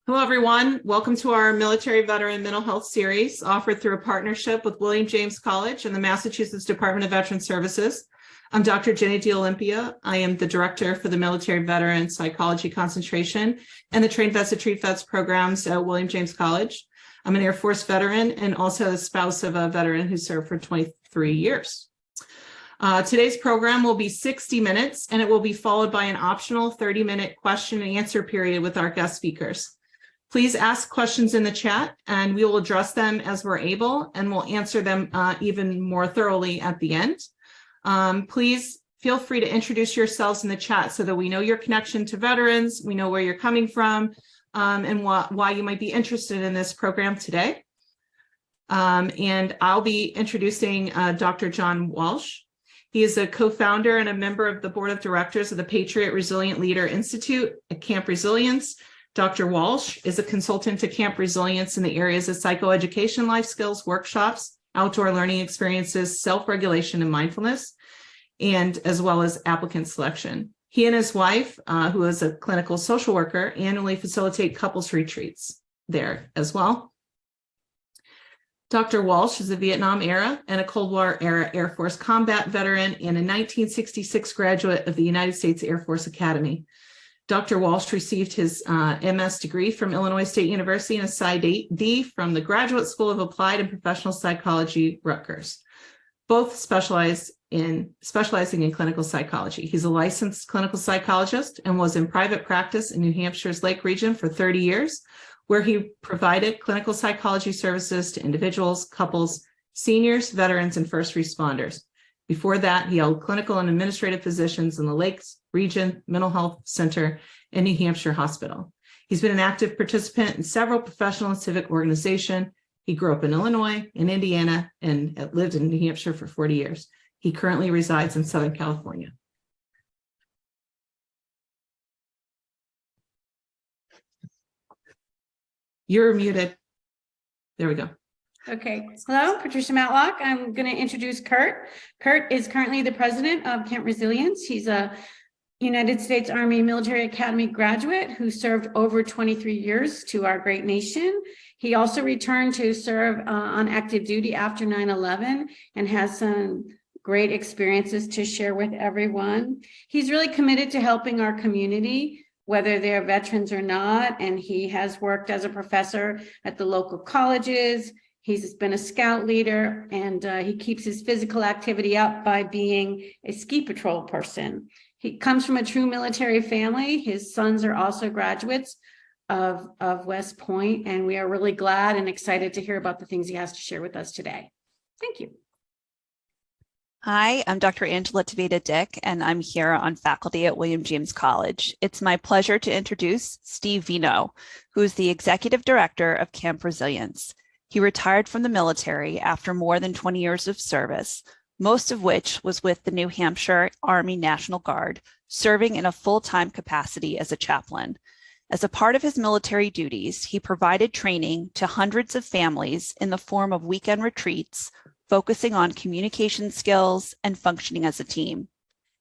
Hello, everyone. Welcome to our Military Veteran Mental Health Series offered through a partnership with William James College and the Massachusetts Department of Veteran Services. I'm Dr. Jenny D'Olympia. I am the Director for the Military Veteran Psychology Concentration and the Train Vets to Treat Vets programs at William James College. I'm an Air Force veteran and also the spouse of a veteran who served for 23 years. Today's program will be 60 minutes and it will be followed by an optional 30-minute question and answer period with our guest speakers. Please ask questions in the chat and we will address them as we're able, and we'll answer them even more thoroughly at the end. Please feel free to introduce yourselves in the chat so that we know your connection to veterans, we know where you're coming from, and why you might be interested in this program today. And I'll be introducing Dr. John Walsh. He is a co-founder and a member of the board of directors of the Patriot Resilient Leader Institute at Camp Resilience. Dr. Walsh is a consultant to Camp Resilience in the areas of psychoeducation, life skills, workshops, outdoor learning experiences, self-regulation, and mindfulness, and as well as applicant selection. He and his wife, who is a clinical social worker, annually facilitate couples retreats there as well. Dr. Walsh is a Vietnam era and a Cold War era Air Force combat veteran and a 1966 graduate of the United States Air Force Academy. Dr. Walsh received his MS degree from Illinois State University and a PsyD from the Graduate School of Applied and Professional Psychology, Rutgers. Both specializing in clinical psychology. He's a licensed clinical psychologist and was in private practice in New Hampshire's Lake region for 30 years, where he provided clinical psychology services to individuals, couples, seniors, veterans, and first responders. Before that, he held clinical and administrative positions in the Lakes Region Mental Health Center and New Hampshire Hospital. He's been an active participant in several professional and civic organizations. He grew up in Illinois, in Indiana, and lived in New Hampshire for 40 years. He currently resides in Southern California. You're muted. There we go. Okay. Hello, Patricia Matlock. I'm going to introduce Kurt. Kurt is currently the president of Camp Resilience. He's a United States Army Military Academy graduate who served over 23 years to our great nation. He also returned to serve on active duty after 9/11 and has some great experiences to share with everyone. He's really committed to helping our community, whether they're veterans or not, and he has worked as a professor at the local colleges. He's been a scout leader, and he keeps his physical activity up by being a ski patrol person. He comes from a true military family. His sons are also graduates of West Point, and we are really glad and excited to hear about the things he has to share with us today. Thank you. Hi, I'm Dr. Angela Tavita-Dick, and I'm here on faculty at William James College. It's my pleasure to introduce Steve Veinotte, who is the Executive Director of Camp Resilience. He retired from the military after more than 20 years of service, most of which was with the New Hampshire Army National Guard, serving in a full-time capacity as a chaplain. As a part of his military duties, he provided training to hundreds of families in the form of weekend retreats, focusing on communication skills and functioning as a team.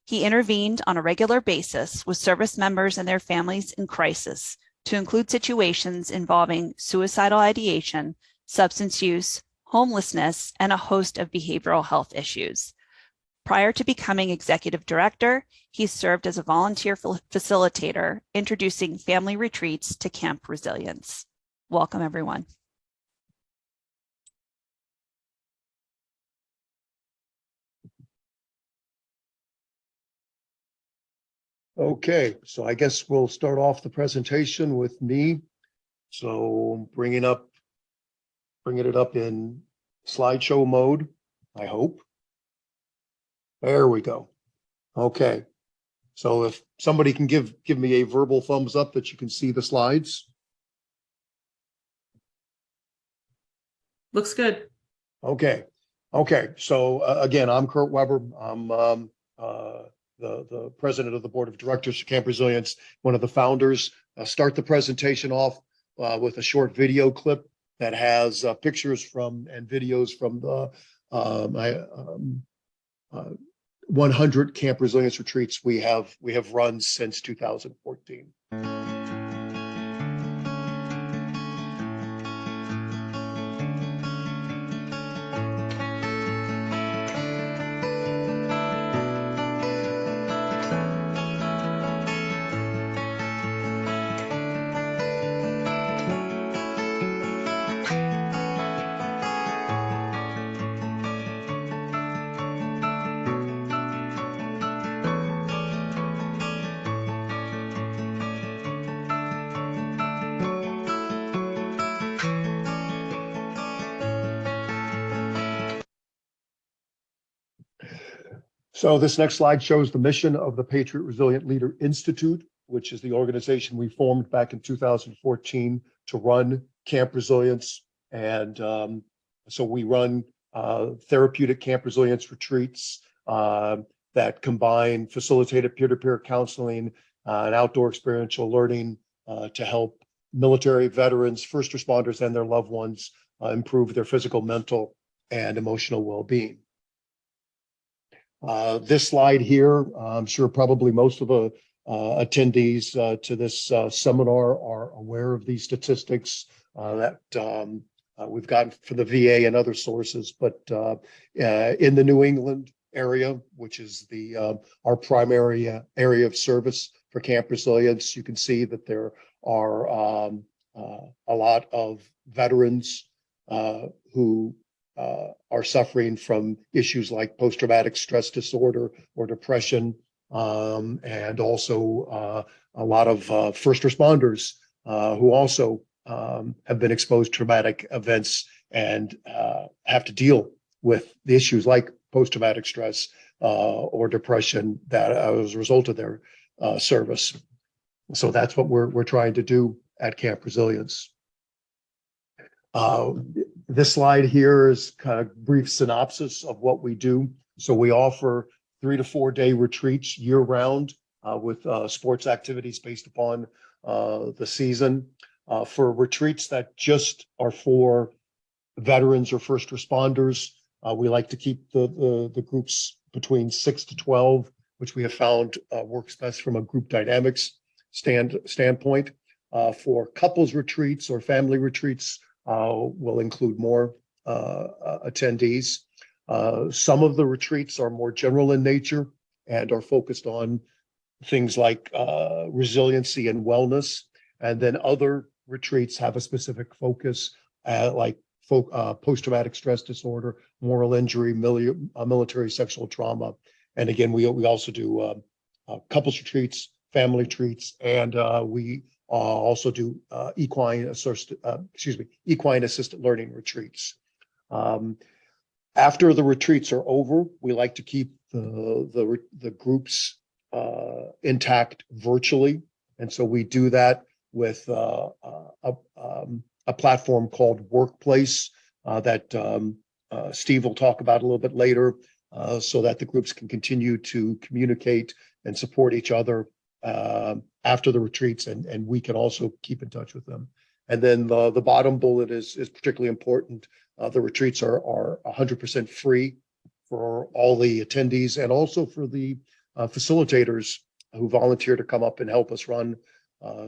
He intervened on a regular basis with service members and their families in crisis, to include situations involving suicidal ideation, substance use, homelessness, and a host of behavioral health issues. Prior to becoming executive director, he served as a volunteer facilitator, introducing family retreats to Camp Resilience. Welcome, everyone. Okay, so I guess we'll start off the presentation with me. So bringing it up in slideshow mode, I hope. There we go. Okay, so if somebody can give me a verbal thumbs up that you can see the slides. Looks good. Okay. So again, I'm Kurt Weber. I'm the president of the board of directors of Camp Resilience, one of the founders. I'll start the presentation off with a short video clip that has pictures from and videos from the 100 Camp Resilience retreats we have run since 2014. So this next slide shows the mission of the Patriot Resilient Leader Institute, which is the organization we formed back in 2014 to run Camp Resilience. And so we run therapeutic Camp Resilience retreats that combine facilitated peer-to-peer counseling and outdoor experiential learning to help military veterans, first responders, and their loved ones improve their physical, mental, and emotional well-being. This slide here, I'm sure probably most of the attendees to this seminar are aware of these statistics that we've gotten from the VA and other sources, but in the New England area, which is our primary area of service for Camp Resilience, you can see that there are a lot of veterans who are suffering from issues like post-traumatic stress disorder or depression, and also a lot of first responders who also have been exposed to traumatic events and have to deal with the issues like post-traumatic stress or depression that as a result of their service. So that's what we're trying to do at Camp Resilience. This slide here is kind of brief synopsis of what we do. So we offer 3 to 4 day retreats year round with sports activities based upon the season. For retreats that just are for veterans or first responders, we like to keep the groups between 6 to 12, which we have found works best from a group dynamics standpoint. For couples retreats or family retreats, will include more attendees. Some of the retreats are more general in nature and are focused on things like resiliency and wellness. And then other retreats have a specific focus like post-traumatic stress disorder, moral injury, military sexual trauma. And again, we also do couples retreats, family retreats, and we also do equine assisted learning retreats. After the retreats are over, we like to keep the groups intact virtually, and so we do that with a platform called Workplace that Steve will talk about a little bit later, so that the groups can continue to communicate and support each other after the retreats, and we can also keep in touch with them. And then the bottom bullet is particularly important. The retreats are 100% free for all the attendees and also for the facilitators who volunteer to come up and help us run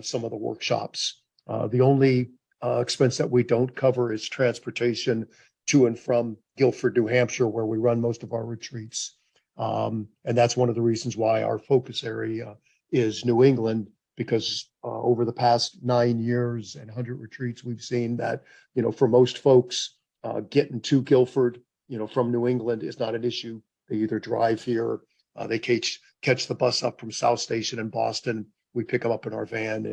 some of the workshops. The only expense that we don't cover is transportation to and from Gilford, New Hampshire, where we run most of our retreats. And that's one of the reasons why our focus area is New England, because over the past 9 years and 100 retreats, we've seen that, for most folks, getting to Gilford, from New England is not an issue. They either drive here, they catch the bus up from South Station in Boston. We pick them up in our van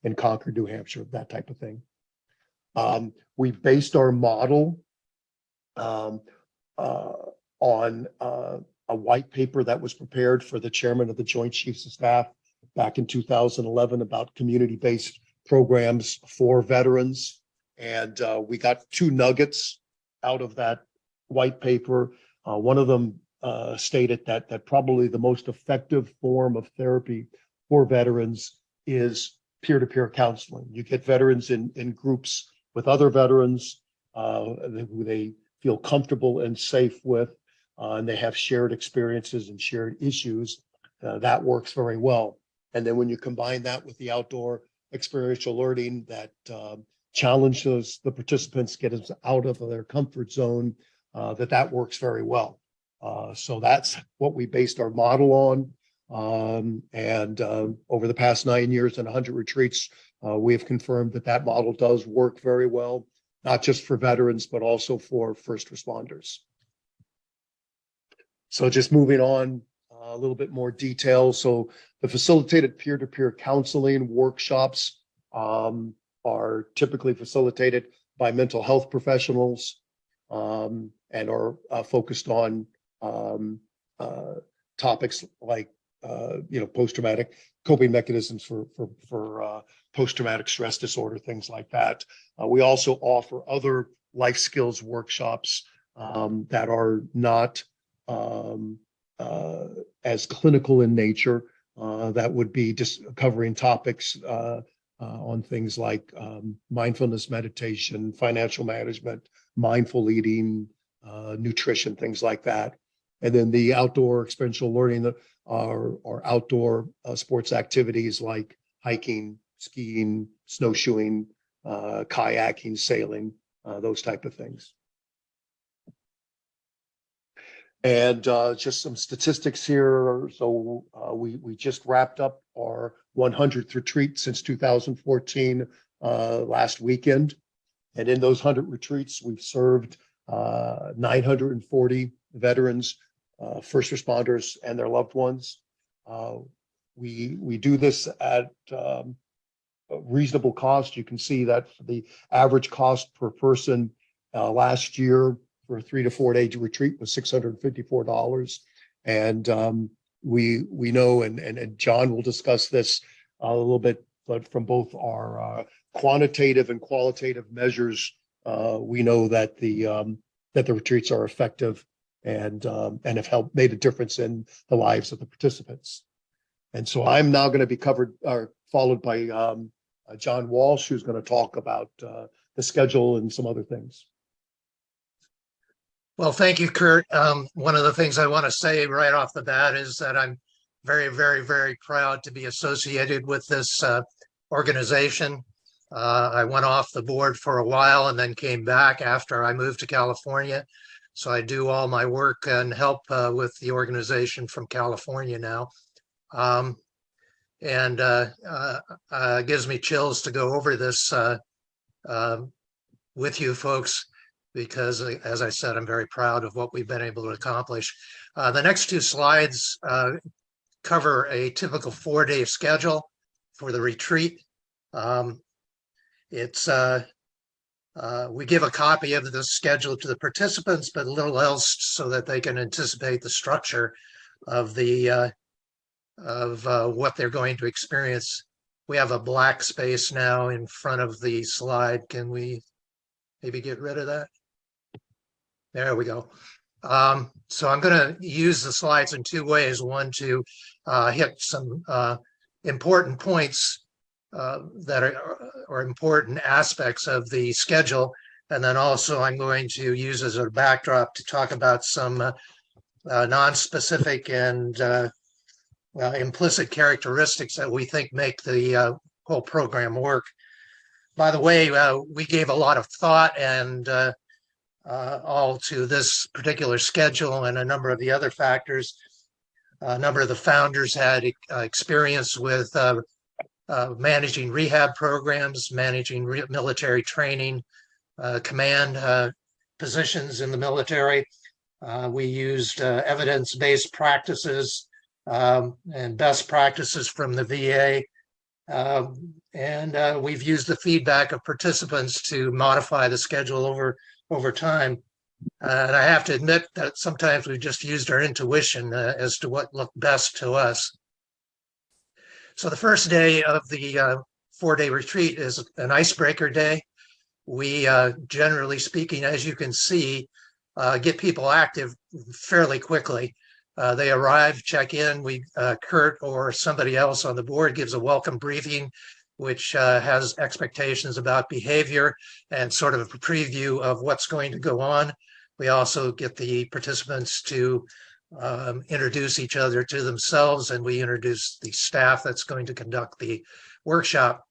in Concord, New Hampshire, that type of thing. We based our model on a white paper that was prepared for the chairman of the Joint Chiefs of Staff back in 2011 about community-based programs for veterans. And we got 2 nuggets out of that white paper. One of them stated that probably the most effective form of therapy for veterans is peer-to-peer counseling. You get veterans in groups with other veterans who they feel comfortable and safe with, and they have shared experiences and shared issues. That works very well. And then when you combine that with the outdoor experiential learning that challenges the participants, get us out of their comfort zone, that works very well. So that's what we based our model on. And over the past 9 years and 100 retreats, we have confirmed that model does work very well, not just for veterans, but also for first responders. So just moving on, a little bit more detail. So the facilitated peer-to-peer counseling workshops are typically facilitated by mental health professionals and are focused on topics like post-traumatic coping mechanisms for post-traumatic stress disorder, things like that. We also offer other life skills workshops that are not as clinical in nature, that would be just covering topics on things like mindfulness meditation, financial management, mindful eating, nutrition, things like that. And then the outdoor experiential learning are outdoor sports activities like hiking, skiing, snowshoeing, kayaking, sailing, those type of things. And just some statistics here. So we just wrapped up our 100th retreat since 2014 last weekend. And in those 100 retreats, we've served 940 veterans, first responders, and their loved ones. We do this at a reasonable cost. You can see that for the average cost per person last year for a 3 to 4 day retreat was $654. And we know, and John will discuss this a little bit, but from both our quantitative and qualitative measures, we know that the retreats are effective and have made a difference in the lives of the participants. And so I'm now going to be followed by John Walsh, who's going to talk about the schedule and some other things. Well, thank you, Kurt. One of the things I want to say right off the bat is that I'm very, very, very proud to be associated with this organization. I went off the board for a while and then came back after I moved to California. So I do all my work and help with the organization from California now. It gives me chills to go over this with you folks, because as I said, I'm very proud of what we've been able to accomplish. The next two slides cover a typical 4-day schedule for the retreat. We give a copy of the schedule to the participants, but little else so that they can anticipate the structure of what they're going to experience. We have a black space now in front of the slide. Can we maybe get rid of that? There we go. So I'm going to use the slides in two ways. One, to hit some important points that are important aspects of the schedule. And then also I'm going to use as a backdrop to talk about some non-specific and implicit characteristics that we think make the whole program work. By the way, we gave a lot of thought and all to this particular schedule and a number of the other factors. A number of the founders had experience with managing rehab programs, managing military training, command positions in the military. We used evidence-based practices and best practices from the VA. We've used the feedback of participants to modify the schedule over time. And I have to admit that sometimes we've just used our intuition as to what looked best to us. So the first day of the 4-day retreat is an icebreaker day. We, generally speaking, as you can see, get people active fairly quickly. They arrive, check in. Kurt or somebody else on the board gives a welcome briefing, which has expectations about behavior and sort of a preview of what's going to go on. We also get the participants to introduce each other to themselves, and we introduce the staff that's going to conduct the workshop.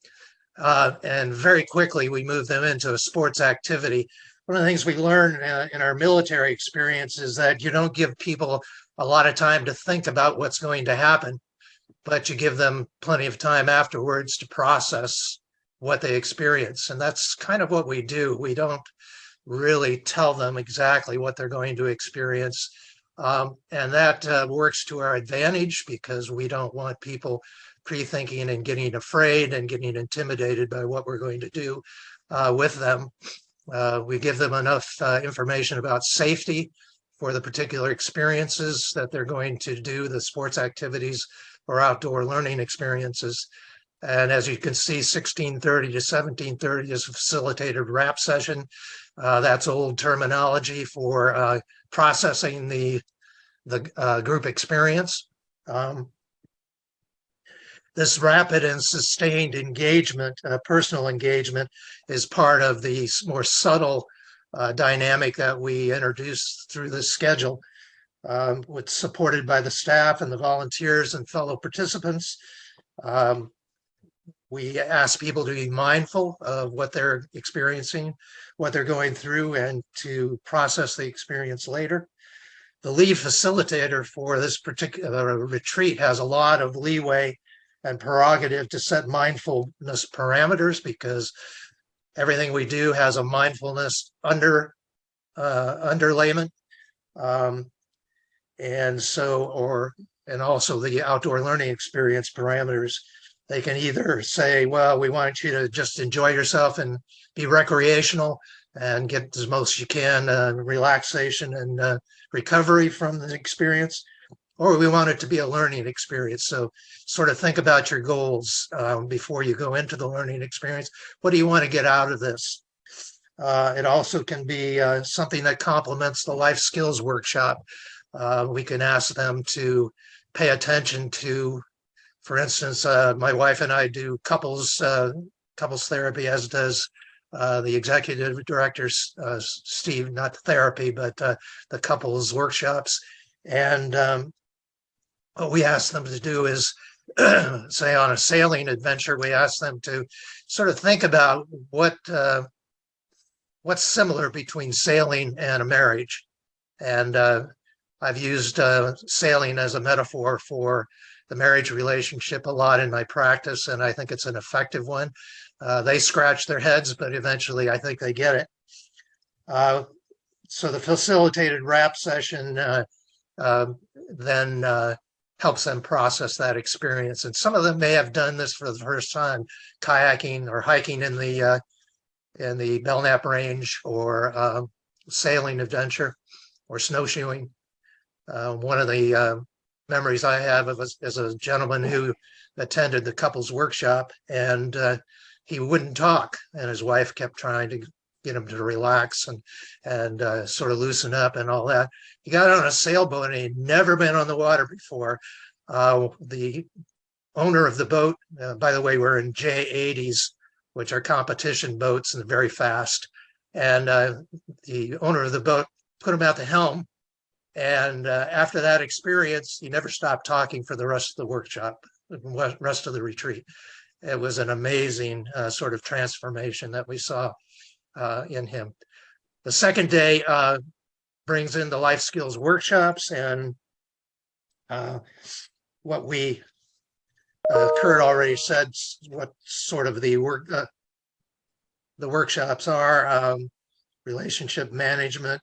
And very quickly, we move them into a sports activity. One of the things we learn in our military experience is that you don't give people a lot of time to think about what's going to happen, but you give them plenty of time afterwards to process what they experience. And that's kind of what we do. We don't really tell them exactly what they're going to experience. And that works to our advantage because we don't want people pre-thinking and getting afraid and getting intimidated by what we're going to do with them. We give them enough information about safety for the particular experiences that they're going to do, the sports activities or outdoor learning experiences. And as you can see, 16:30 to 17:30 is a facilitated wrap session. That's old terminology for processing the group experience. This rapid and sustained engagement, personal engagement, is part of the more subtle dynamic that we introduced through this schedule. It's supported by the staff and the volunteers and fellow participants. We ask people to be mindful of what they're experiencing, what they're going through, and to process the experience later. The lead facilitator for this particular retreat has a lot of leeway and prerogative to set mindfulness parameters, because everything we do has a mindfulness underlayment. And also the outdoor learning experience parameters. They can either say, well, we want you to just enjoy yourself and be recreational and get as most as you can relaxation and recovery from the experience, or we want it to be a learning experience. So sort of think about your goals before you go into the learning experience. What do you want to get out of this? It also can be something that complements the life skills workshop. We can ask them to pay attention to, for instance, my wife and I do couples therapy, as does the executive director, Steve, not therapy, but the couples workshops. And what we ask them to do is, say on a sailing adventure, we ask them to sort of think about what's similar between sailing and a marriage. And I've used sailing as a metaphor for the marriage relationship a lot in my practice, and I think it's an effective one. They scratch their heads, but eventually I think they get it. So the facilitated wrap session then helps them process that experience. And some of them may have done this for the first time, kayaking or hiking in the Belknap Range, or sailing adventure, or snowshoeing. One of the memories I have of as a gentleman who attended the couples workshop, and he wouldn't talk, and his wife kept trying to get him to relax and sort of loosen up and all that. He got on a sailboat, and he'd never been on the water before. The owner of the boat, by the way, we're in J80s, which are competition boats and very fast. And the owner of the boat put him at the helm. And after that experience, he never stopped talking for the rest of the workshop, the rest of the retreat. It was an amazing sort of transformation that we saw in him. The second day brings in the life skills workshops, and what we, Kurt already said what sort of the workshops are: relationship management,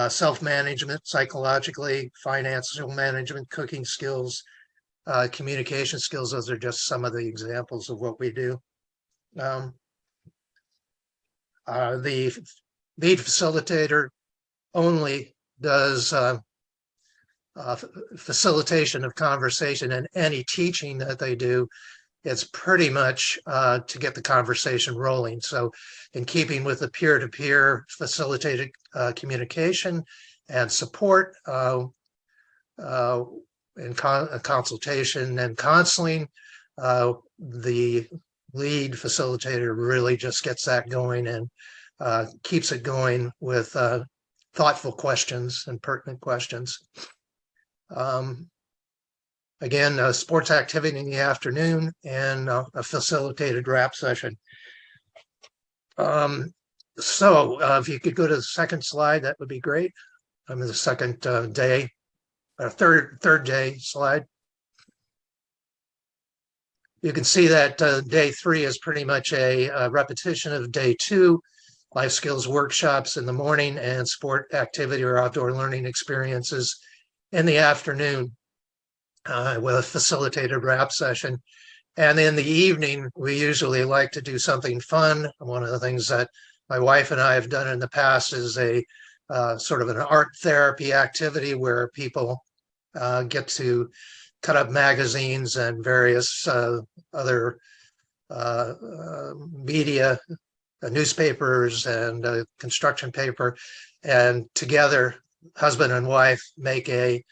self-management, psychologically, financial management, cooking skills, communication skills. Those are just some of the examples of what we do. The lead facilitator only does facilitation of conversation, and any teaching that they do, it's pretty much to get the conversation rolling. So in keeping with the peer-to-peer facilitated communication and support, in consultation and counseling, the lead facilitator really just gets that going and keeps it going with thoughtful questions and pertinent questions. Again, a sports activity in the afternoon and a facilitated wrap session. So if you could go to the second slide, that would be great. I'm in the second day, third day slide. You can see that day 3 is pretty much a repetition of day 2, life skills workshops in the morning and sport activity or outdoor learning experiences in the afternoon with a facilitated wrap session. And in the evening, we usually like to do something fun. One of the things that my wife and I have done in the past is a sort of an art therapy activity where people get to cut up magazines and various other media, newspapers and construction paper, and together, husband and wife make a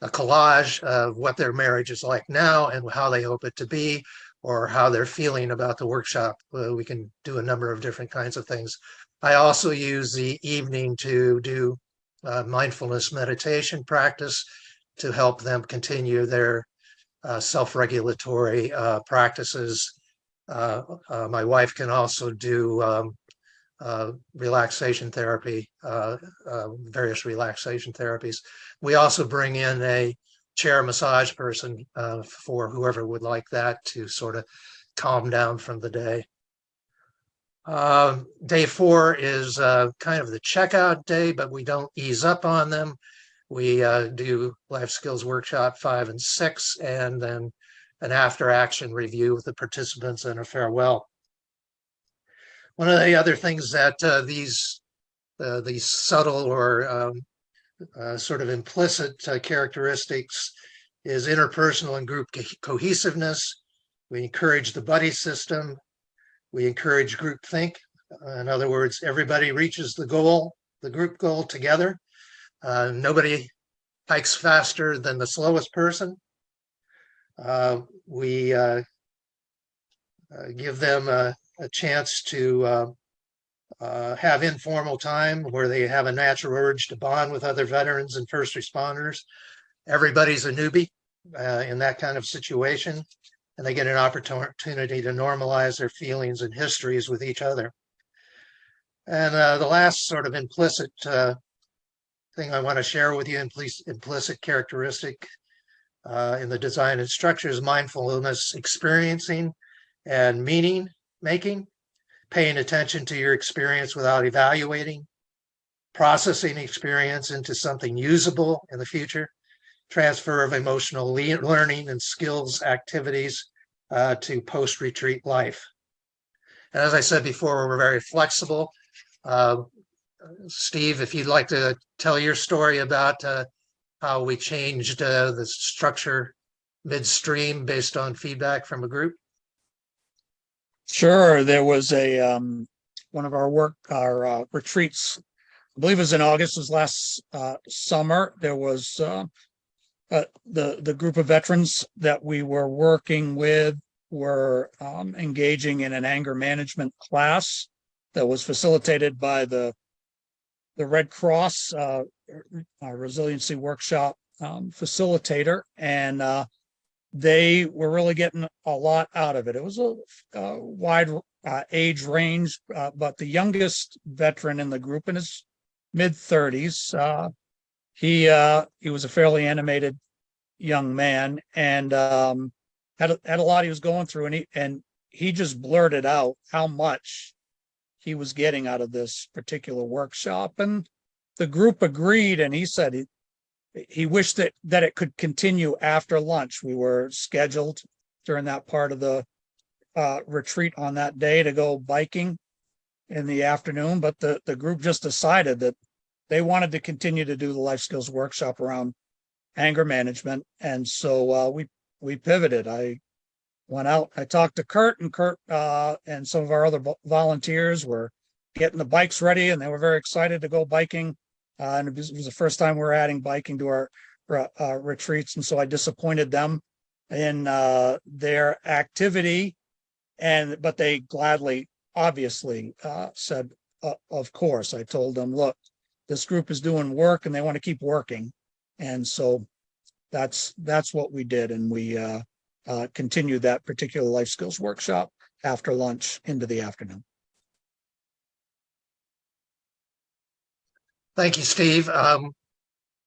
collage of what their marriage is like now and how they hope it to be, or how they're feeling about the workshop. We can do a number of different kinds of things. I also use the evening to do mindfulness meditation practice to help them continue their self-regulatory practices. My wife can also do relaxation therapy, various relaxation therapies. We also bring in a chair massage person for whoever would like that to sort of calm down from the day. Day 4 is kind of the checkout day, but we don't ease up on them. We do life skills workshop 5 and 6, and then an after action review with the participants and a farewell. One of the other things that these subtle or sort of implicit characteristics is interpersonal and group cohesiveness. We encourage the buddy system. We encourage group think. In other words, everybody reaches the goal, the group goal together. Nobody hikes faster than the slowest person. We give them a chance to have informal time where they have a natural urge to bond with other veterans and first responders. Everybody's a newbie in that kind of situation, and they get an opportunity to normalize their feelings and histories with each other. And the last sort of implicit thing I want to share with you, implicit characteristic in the design and structure, is mindfulness experiencing and meaning making, paying attention to your experience without evaluating, processing experience into something usable in the future, transfer of emotional learning and skills activities to post-retreat life. And as I said before, we're very flexible. Steve, if you'd like to tell your story about how we changed the structure midstream based on feedback from a group. Sure. There was one of our retreats, I believe it was in August, was last summer. There was the group of veterans that we were working with were engaging in an anger management class that was facilitated by the Red Cross resiliency workshop facilitator, and they were really getting a lot out of it. It was a wide age range, but the youngest veteran in the group, in his mid-30s, he was a fairly animated young man, and had a lot he was going through, and he just blurted out how much he was getting out of this particular workshop, and the group agreed. And he said he wished that it could continue after lunch. We were scheduled during that part of the retreat on that day to go biking in the afternoon, but the group just decided that they wanted to continue to do the life skills workshop around anger management, and so we pivoted. I went out, I talked to Kurt, and some of our other volunteers were getting the bikes ready, and they were very excited to go biking. And it was the first time we were adding biking to our retreats, and so I disappointed them in their activity, but they gladly, obviously, said, of course. I told them, look, this group is doing work and they want to keep working, and so that's what we did, and we continued that particular life skills workshop after lunch into the afternoon. Thank you, Steve.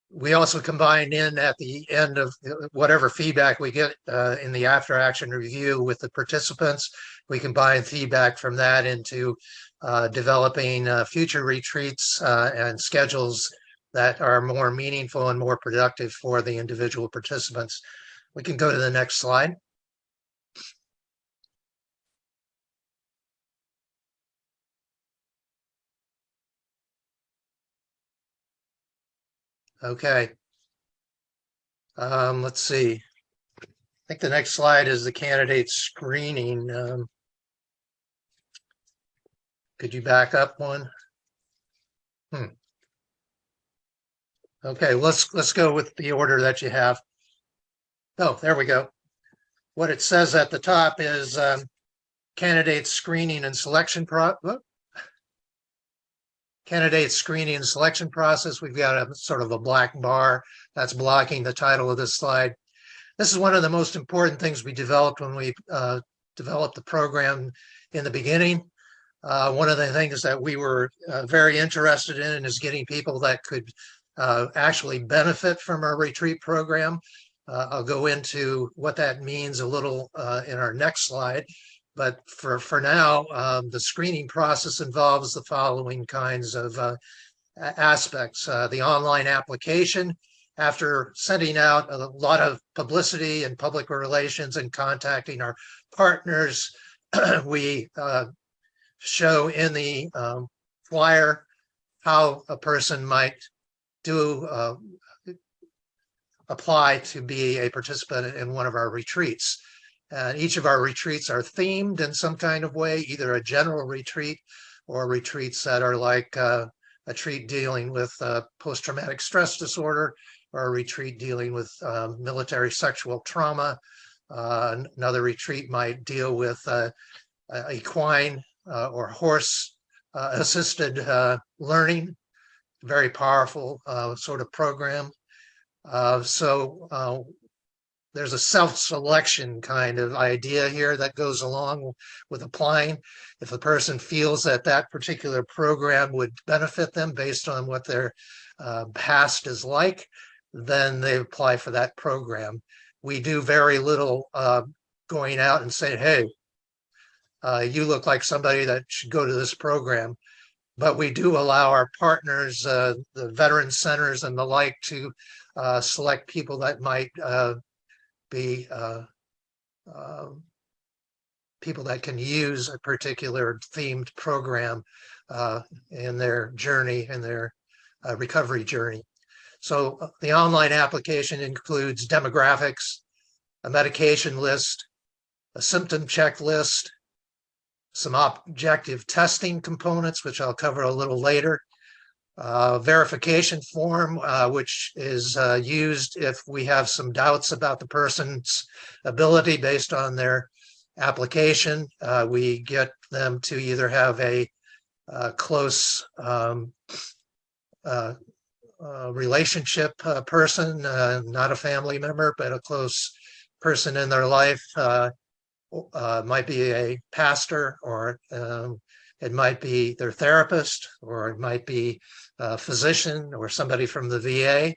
We also combined in at the end of whatever feedback we get in the after action review with the participants. We combine feedback from that into developing future retreats and schedules that are more meaningful and more productive for the individual participants. We can go to the next slide. Okay. Let's see. I think the next slide is the candidate screening. Could you back up one? Okay, let's go with the order that you have. Oh, there we go. What it says at the top is candidate screening and selection candidate screening and selection process. We've got a sort of a black bar that's blocking the title of this slide. This is one of the most important things we developed when we developed the program in the beginning. One of the things that we were very interested in is getting people that could actually benefit from our retreat program. I'll go into what that means a little in our next slide. But for now, the screening process involves the following kinds of aspects. The online application, after sending out a lot of publicity and public relations and contacting our partners, we show in the flyer how a person might apply to be a participant in one of our retreats. Each of our retreats are themed in some kind of way, either a general retreat or retreats that are like a retreat dealing with post-traumatic stress disorder, or a retreat dealing with military sexual trauma. Another retreat might deal with equine or horse assisted learning, very powerful sort of program. So there's a self-selection kind of idea here that goes along with applying. If a person feels that that particular program would benefit them based on what their past is like, then they apply for that program. We do very little going out and saying, hey, you look like somebody that should go to this program. But we do allow our partners, the veteran centers and the like, to select people that might be people that can use a particular themed program in their journey, in their recovery journey. So the online application includes demographics, a medication list, a symptom checklist, some objective testing components, which I'll cover a little later, verification form, which is used if we have some doubts about the person's ability based on their application. We get them to either have a close relationship person, not a family member, but a close person in their life. Might be a pastor, or it might be their therapist, or it might be a physician or somebody from the VA,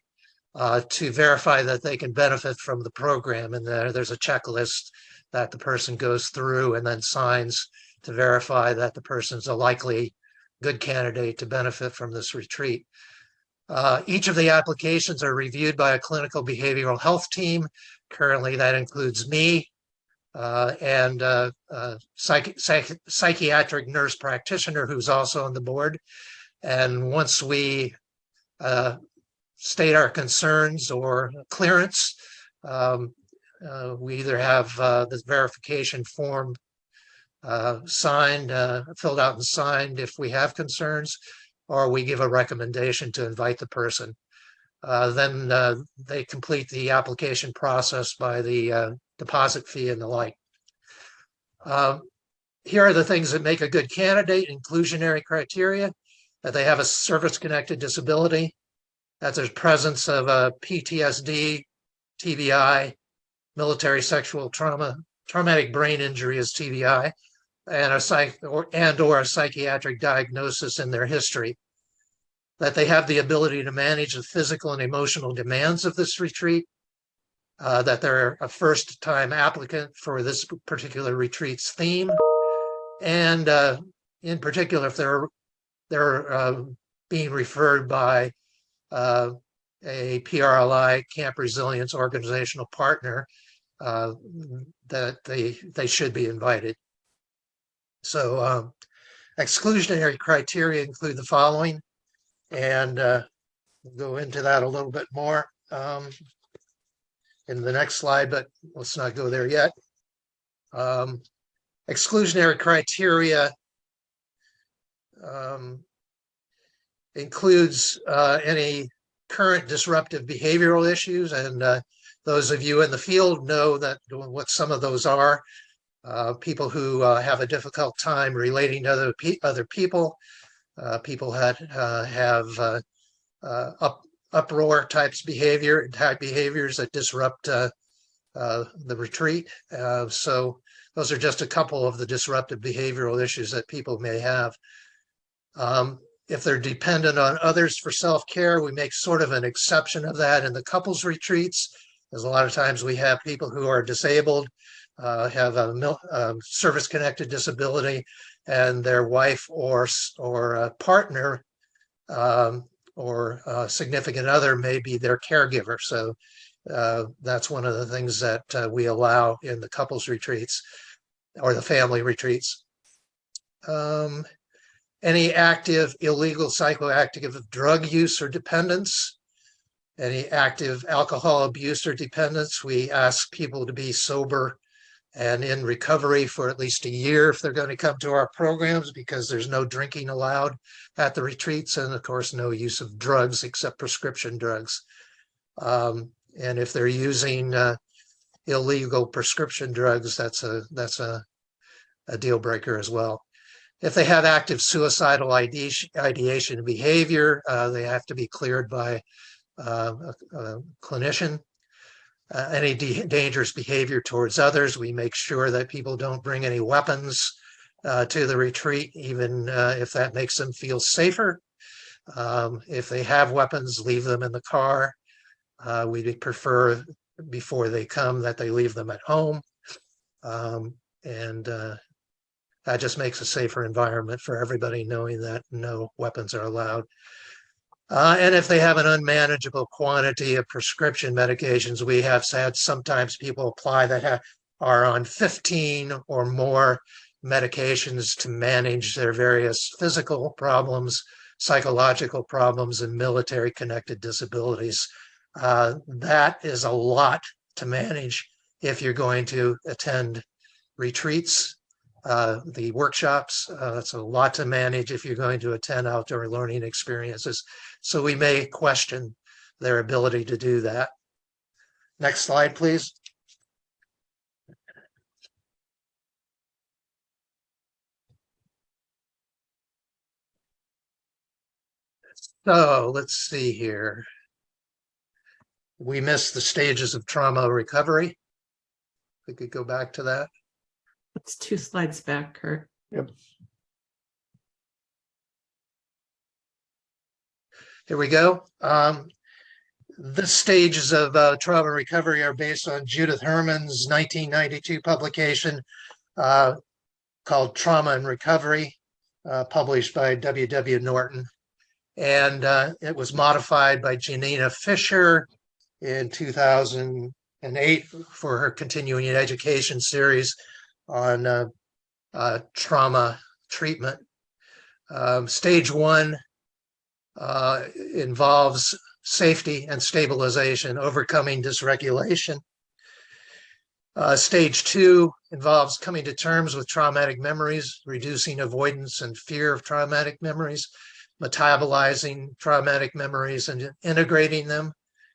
to verify that they can benefit from the program. And there's a checklist that the person goes through and then signs to verify that the person's a likely good candidate to benefit from this retreat. Each of the applications are reviewed by a clinical behavioral health team. Currently, that includes me, and psychiatric nurse practitioner who's also on the board. And once we state our concerns or clearance, we either have this verification form signed, filled out and signed if we have concerns, or we give a recommendation to invite the person. Then they complete the application process by the deposit fee and the like. Here are the things that make a good candidate: inclusionary criteria, that they have a service-connected disability, that there's presence of a PTSD, TBI, military sexual trauma, traumatic brain injury is TBI, and a psychiatric diagnosis in their history, that they have the ability to manage the physical and emotional demands of this retreat, that they're a first-time applicant for this particular retreat's theme, and in particular, if they're being referred by a PRLI, Camp Resilience organizational partner, that they should be invited. So exclusionary criteria include the following, and We'll go into that a little bit more in the next slide, but let's not go there yet. Exclusionary criteria includes any current disruptive behavioral issues, and those of you in the field know that what some of those are. People who have a difficult time relating to other people, people that have uproar type behaviors that disrupt the retreat. So those are just a couple of the disruptive behavioral issues that people may have. If they're dependent on others for self-care, we make sort of an exception of that in the couples retreats, as a lot of times we have people who are disabled, have a service-connected disability, and their wife or a partner or a significant other may be their caregiver. So that's one of the things that we allow in the couples retreats or the family retreats. Any active illegal psychoactive drug use or dependence, any active alcohol abuse or dependence, we ask people to be sober and in recovery for at least a year if they're going to come to our programs, because there's no drinking allowed at the retreats, and of course no use of drugs except prescription drugs. And if they're using illegal prescription drugs, that's a deal breaker as well. If they have active suicidal ideation behavior, they have to be cleared by a clinician. Any dangerous behavior towards others, we make sure that people don't bring any weapons to the retreat, even if that makes them feel safer. If they have weapons, leave them in the car. We prefer before they come that they leave them at home. That just makes a safer environment for everybody, knowing that no weapons are allowed. And if they have an unmanageable quantity of prescription medications, we have had sometimes people apply that are on 15 or more medications to manage their various physical problems, psychological problems, and military connected disabilities. That is a lot to manage if you're going to attend retreats, the workshops. It's a lot to manage if you're going to attend outdoor learning experiences. So we may question their ability to do that. Next slide, please. So let's see here. We missed the stages of trauma recovery. We could go back to that. That's 2 slides back, Kurt. Yep. Here we go. The stages of trauma recovery are based on Judith Herman's 1992 publication called Trauma and Recovery, published by W.W. Norton. And it was modified by Janina Fisher in 2008 for her continuing education series on trauma treatment. Stage 1 involves safety and stabilization, overcoming dysregulation. Stage 2 involves coming to terms with traumatic memories, reducing avoidance and fear of traumatic memories, metabolizing traumatic memories and integrating them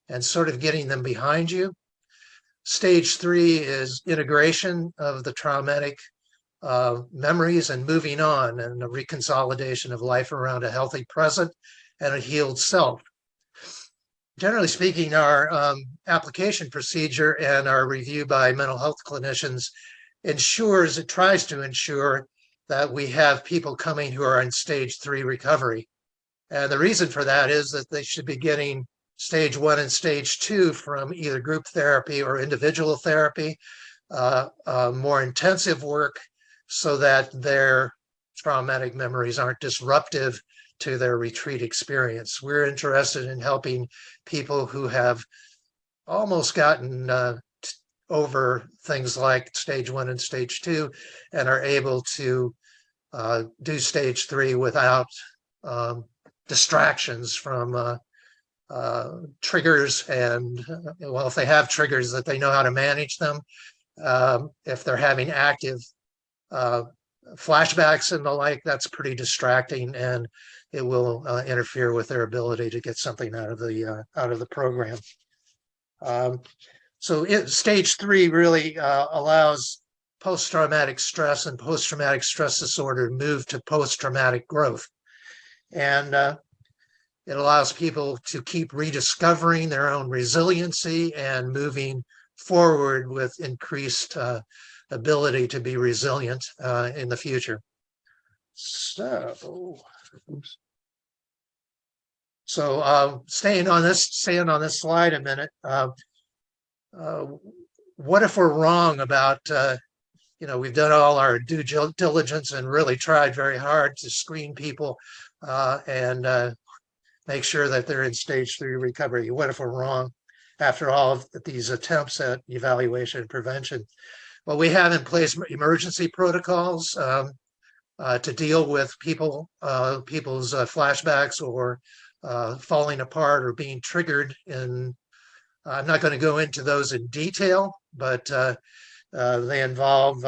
and sort of getting them behind you. Stage 3 is integration of the traumatic memories and moving on, and a reconsolidation of life around a healthy present and a healed self. Generally speaking, our application procedure and our review by mental health clinicians tries to ensure that we have people coming who are in stage 3 recovery. And the reason for that is that they should be getting stage 1 and stage 2 from either group therapy or individual therapy, more intensive work, so that their traumatic memories aren't disruptive to their retreat experience. We're interested in helping people who have almost gotten over things like stage 1 and stage 2 and are able to do stage 3 without distractions from triggers, and well, if they have triggers, that they know how to manage them. If they're having active flashbacks and the like, that's pretty distracting, and it will interfere with their ability to get something out of the program. So stage 3 really allows post-traumatic stress and post-traumatic stress disorder to move to post-traumatic growth. And it allows people to keep rediscovering their own resiliency and moving forward with increased ability to be resilient in the future. So staying on this slide a minute. What if we're wrong about, we've done all our due diligence and really tried very hard to screen people and make sure that they're in stage 3 recovery? What if we're wrong after all of these attempts at evaluation and prevention? Well, we have in place emergency protocols to deal with people's flashbacks or falling apart or being triggered. And I'm not going to go into those in detail, but they involve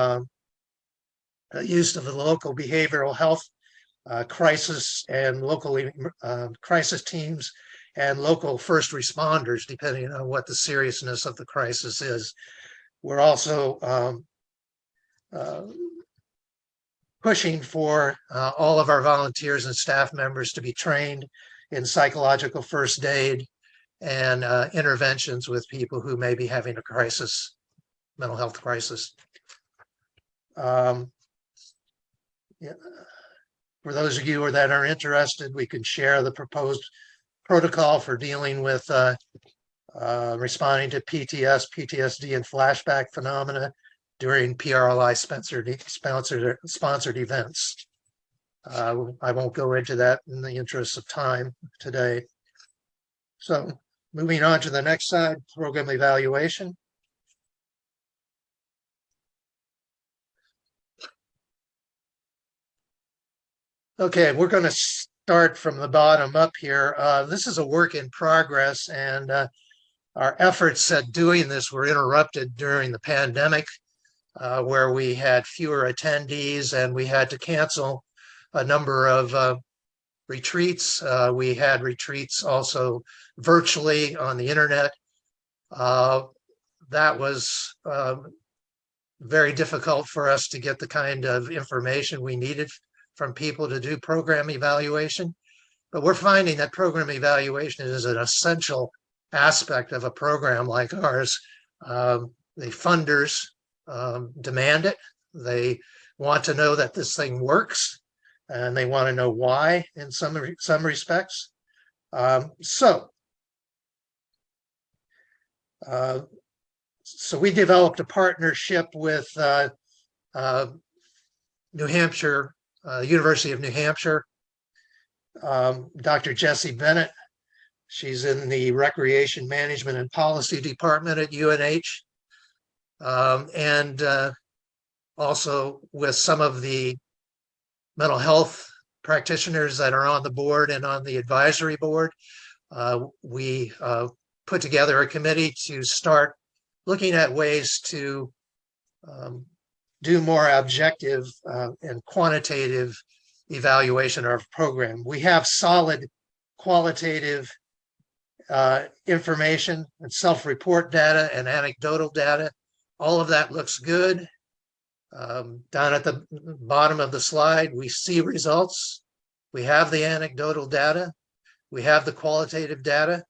use of the local behavioral health crisis and local crisis teams and local first responders, depending on what the seriousness of the crisis is. We're also pushing for all of our volunteers and staff members to be trained in psychological first aid and interventions with people who may be having a crisis, mental health crisis. Yeah. For those of you that are interested, we can share the proposed protocol for dealing with responding to PTSD, and flashback phenomena during PRLI sponsored events. I won't go into that in the interest of time today. So moving on to the next slide, program evaluation. Okay, we're going to start from the bottom up here. This is a work in progress, and our efforts at doing this were interrupted during the pandemic, where we had fewer attendees and we had to cancel a number of retreats. We had retreats also virtually on the internet. That was very difficult for us to get the kind of information we needed from people to do program evaluation. But we're finding that program evaluation is an essential aspect of a program like ours. The funders demand it. They want to know that this thing works, and they want to know why in some respects. So we developed a partnership with New Hampshire, University of New Hampshire, Dr. Jessie Bennett. She's in the Recreation Management and Policy Department at UNH, and also with some of the mental health practitioners that are on the board and on the advisory board. We put together a committee to start looking at ways to do more objective and quantitative evaluation of our program. We have solid qualitative information and self-report data and anecdotal data. All of that looks good. Down at the bottom of the slide, we see results. We have the anecdotal data. We have the qualitative data.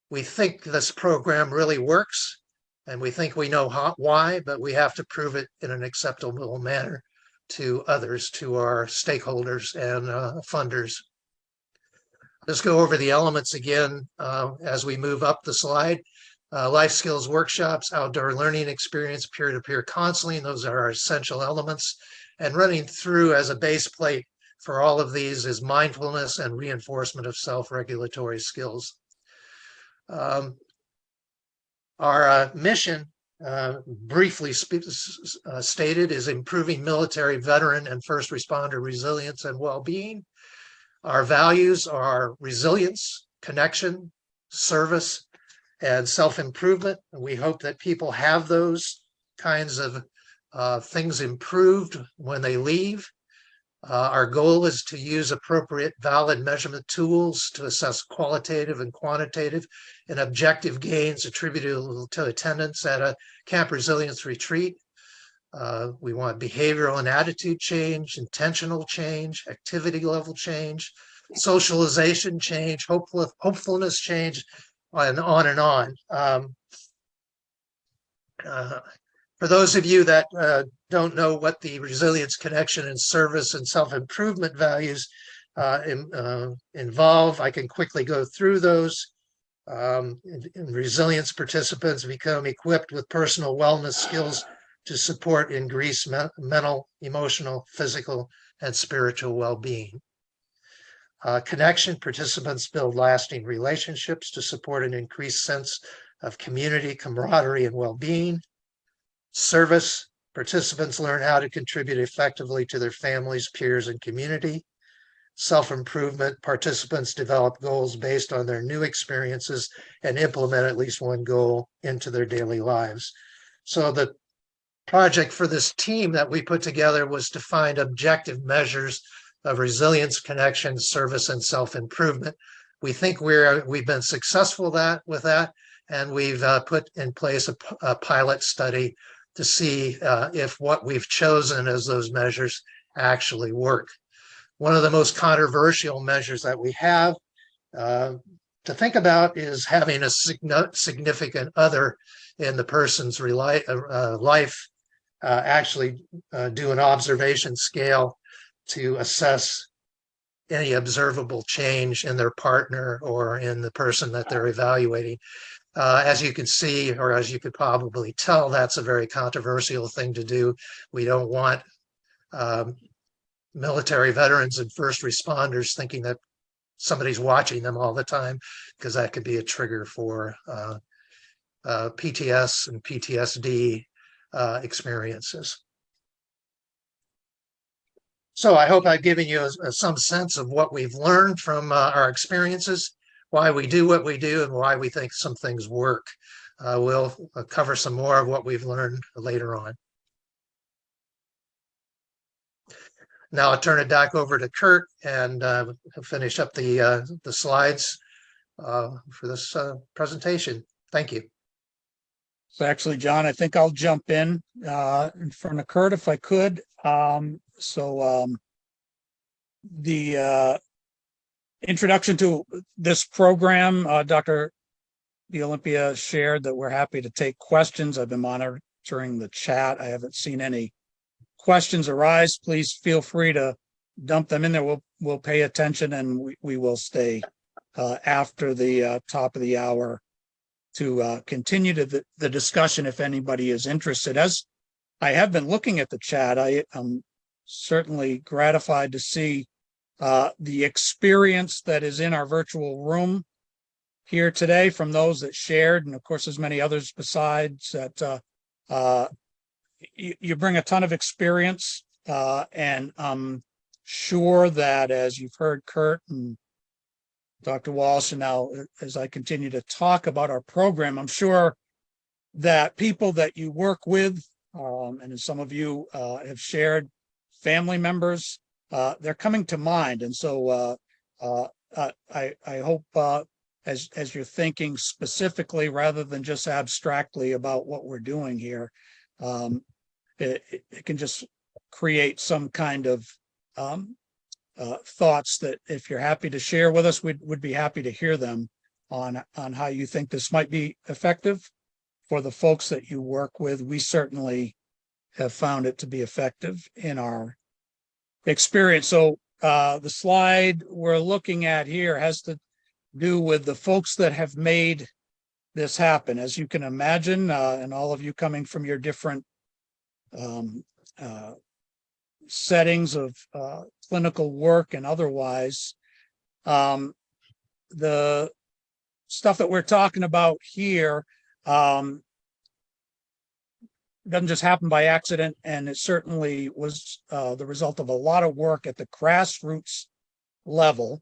We think this program really works, and we think we know why, but we have to prove it in an acceptable manner to others, to our stakeholders and funders. Let's go over the elements again as we move up the slide. Life skills workshops, outdoor learning experience, peer-to-peer counseling, those are our essential elements. And running through as a base plate for all of these is mindfulness and reinforcement of self-regulatory skills. Our mission, briefly stated, is improving military, veteran, and first responder resilience and well-being. Our values are resilience, connection, service, and self-improvement. And we hope that people have those kinds of things improved when they leave. Our goal is to use appropriate valid measurement tools to assess qualitative and quantitative and objective gains attributable to attendance at a Camp Resilience retreat. We want behavioral and attitude change, intentional change, activity level change, socialization change, hopefulness change, and on and on. For those of you that don't know what the resilience, connection, and service and self-improvement values involve, I can quickly go through those. In resilience, participants become equipped with personal wellness skills to support and increase mental, emotional, physical, and spiritual well-being. Connection, participants build lasting relationships to support an increased sense of community, camaraderie, and well-being. Service, participants learn how to contribute effectively to their families, peers, and community. Self-improvement, participants develop goals based on their new experiences and implement at least one goal into their daily lives. So the project for this team that we put together was to find objective measures of resilience, connection, service, and self-improvement. We think we've been successful with that, and we've put in place a pilot study to see if what we've chosen as those measures actually work. One of the most controversial measures that we have to think about is having a significant other in the person's life actually do an observation scale to assess any observable change in their partner or in the person that they're evaluating. As you can see, or as you could probably tell, that's a very controversial thing to do. We don't want military veterans and first responders thinking that somebody's watching them all the time, because that could be a trigger for PTS and PTSD experiences. So I hope I've given you some sense of what we've learned from our experiences, why we do what we do, and why we think some things work. We'll cover some more of what we've learned later on. Now I'll turn it back over to Kurt and finish up the slides for this presentation. Thank you. So actually, John, I think I'll jump in front of Kurt if I could. The introduction to this program, Dr. Olympia shared that we're happy to take questions. I've been monitoring the chat. I haven't seen any questions arise. Please feel free to dump them in there. We'll pay attention, and we will stay after the top of the hour to continue to the discussion if anybody is interested. As I have been looking at the chat, I am certainly gratified to see the experience that is in our virtual room here today from those that shared, and of course there's many others besides that. You bring a ton of experience, and I'm sure that as you've heard Kurt and Dr. Walsh, and now as I continue to talk about our program, I'm sure that people that you work with, and as some of you have shared, family members, they're coming to mind. And so I hope as you're thinking specifically rather than just abstractly about what we're doing here, it can just create some kind of thoughts that if you're happy to share with us, we'd be happy to hear them on how you think this might be effective for the folks that you work with. We certainly have found it to be effective in our experience. So the slide we're looking at here has to do with the folks that have made this happen. As you can imagine, and all of you coming from your different settings of clinical work and otherwise, the stuff that we're talking about here doesn't just happen by accident, and it certainly was the result of a lot of work at the grassroots level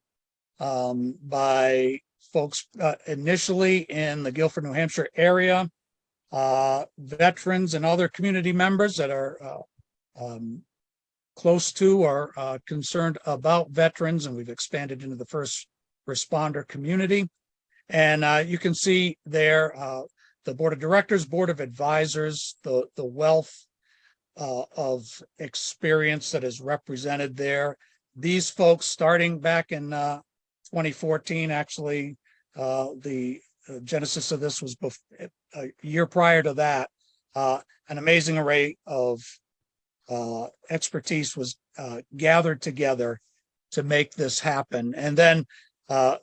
by folks initially in the Gilford, New Hampshire area, veterans and other community members that are close to or concerned about veterans, and we've expanded into the first responder community. And you can see there the board of directors, board of advisors, the wealth of experience that is represented there. These folks, starting back in 2014, actually, the genesis of this was a year prior to that. An amazing array of expertise was gathered together to make this happen. And then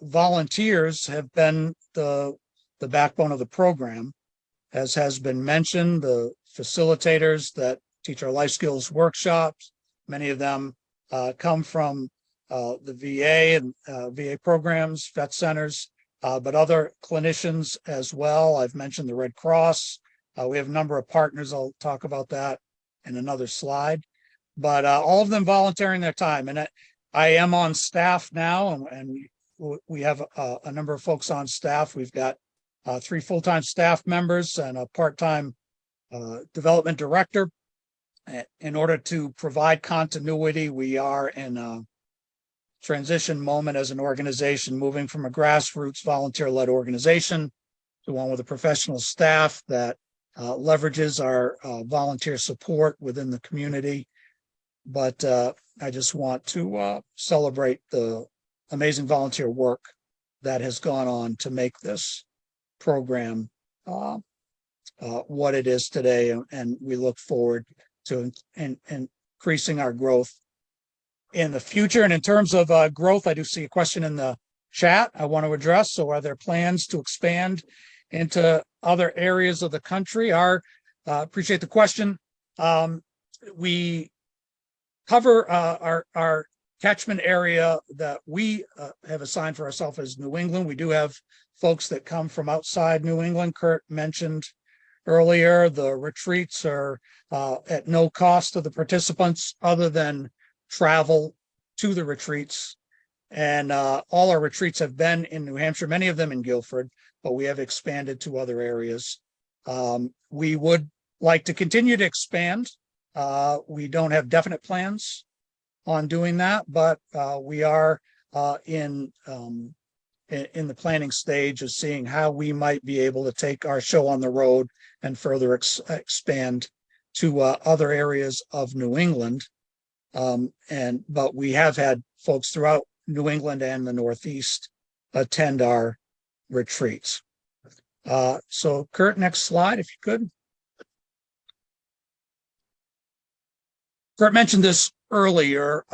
volunteers have been the backbone of the program. As has been mentioned, the facilitators that teach our life skills workshops, many of them come from the VA and VA programs, vet centers, but other clinicians as well. I've mentioned the Red Cross. We have a number of partners. I'll talk about that in another slide, but all of them volunteering their time. And I am on staff now, and we have a number of folks on staff. We've got 3 full-time staff members and a part-time development director. In order to provide continuity, we are in a transition moment as an organization, moving from a grassroots volunteer-led organization to one with a professional staff that leverages our volunteer support within the community. But I just want to celebrate the amazing volunteer work that has gone on to make this program what it is today, and we look forward to increasing our growth in the future. And in terms of growth, I do see a question in the chat I want to address. So are there plans to expand into other areas of the country? Appreciate the question. We cover our catchment area that we have assigned for ourselves as New England. We do have folks that come from outside New England. Kurt mentioned earlier, the retreats are at no cost to the participants other than travel to the retreats. And all our retreats have been in New Hampshire, many of them in Gilford, but we have expanded to other areas. We would like to continue to expand. We don't have definite plans on doing that, but we are in the planning stage of seeing how we might be able to take our show on the road and further expand to other areas of New England. But we have had folks throughout New England and the Northeast attend our retreats. So Kurt, next slide, if you could. Kurt mentioned this earlier.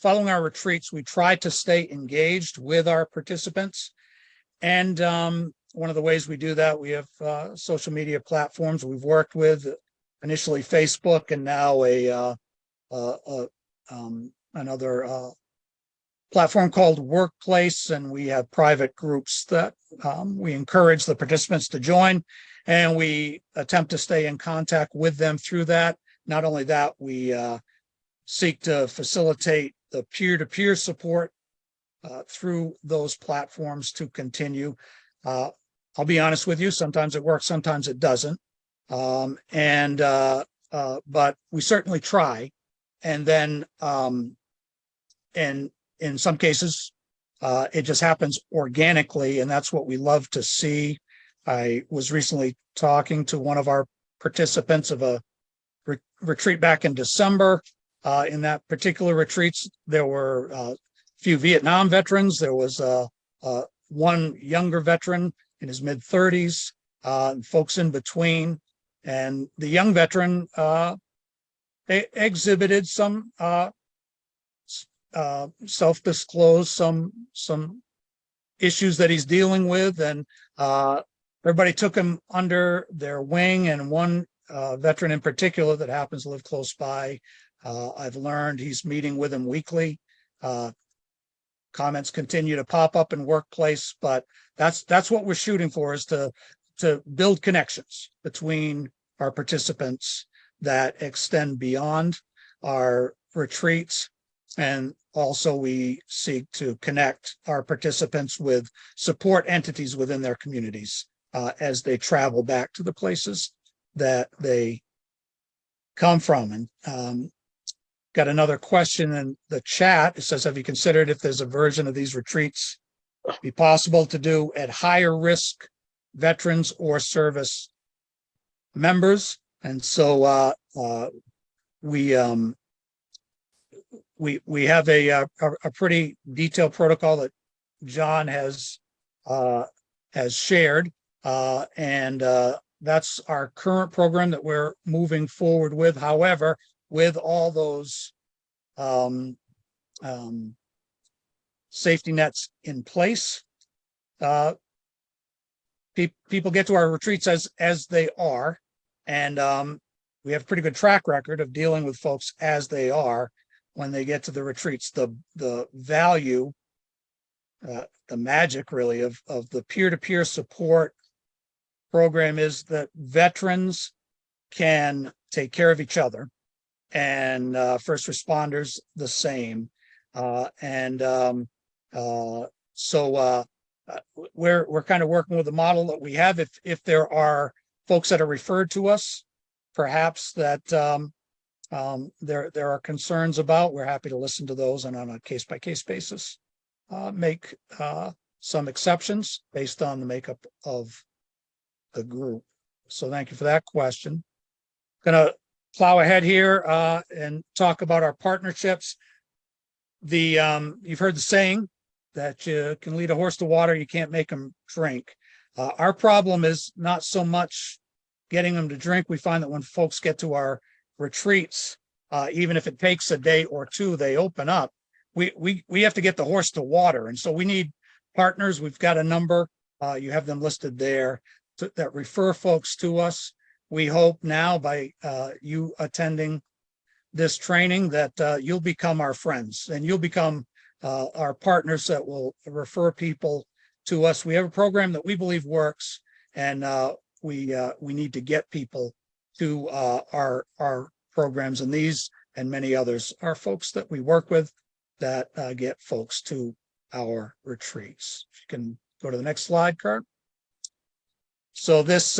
Following our retreats, we try to stay engaged with our participants. And one of the ways we do that, we have social media platforms we've worked with, initially Facebook, and now another platform called Workplace. And we have private groups that we encourage the participants to join, and we attempt to stay in contact with them through that. Not only that, we seek to facilitate the peer-to-peer support through those platforms to continue. I'll be honest with you, sometimes it works, sometimes it doesn't. But we certainly try. And then in some cases, it just happens organically, and that's what we love to see. I was recently talking to one of our participants of a retreat back in December. In that particular retreats, there were a few Vietnam veterans. There was one younger veteran in his mid-30s, folks in between. And the young veteran exhibited some self-disclosed some issues that he's dealing with, and everybody took him under their wing. And one veteran in particular that happens to live close by, I've learned he's meeting with him weekly. Comments continue to pop up in Workplace, but that's what we're shooting for, is to build connections between our participants that extend beyond our retreats. And also we seek to connect our participants with support entities within their communities as they travel back to the places that they come from. And got another question in the chat. It says, have you considered if there's a version of these retreats be possible to do at higher risk veterans or service members? And so we have a pretty detailed protocol that John has shared, and that's our current program that we're moving forward with. However, with all those safety nets in place, people get to our retreats as they are, and we have a pretty good track record of dealing with folks as they are when they get to the retreats. The value, the magic really of the peer-to-peer support program is that veterans can take care of each other, and first responders the same. So we're kind of working with the model that we have. If there are folks that are referred to us, perhaps that there are concerns about, we're happy to listen to those and on a case-by-case basis make some exceptions based on the makeup of the group. So thank you for that question. Gonna plow ahead here and talk about our partnerships. You've heard the saying that you can lead a horse to water, you can't make them drink. Our problem is not so much getting them to drink. We find that when folks get to our retreats, even if it takes a day or two, they open up. We have to get the horse to water, and so we need partners. We've got a number. You have them listed there that refer folks to us. We hope now by you attending this training that you'll become our friends and you'll become our partners that will refer people to us. We have a program that we believe works, and we need to get people to our programs, and these and many others are folks that we work with that get folks to our retreats. If you can go to the next slide, Kurt. So this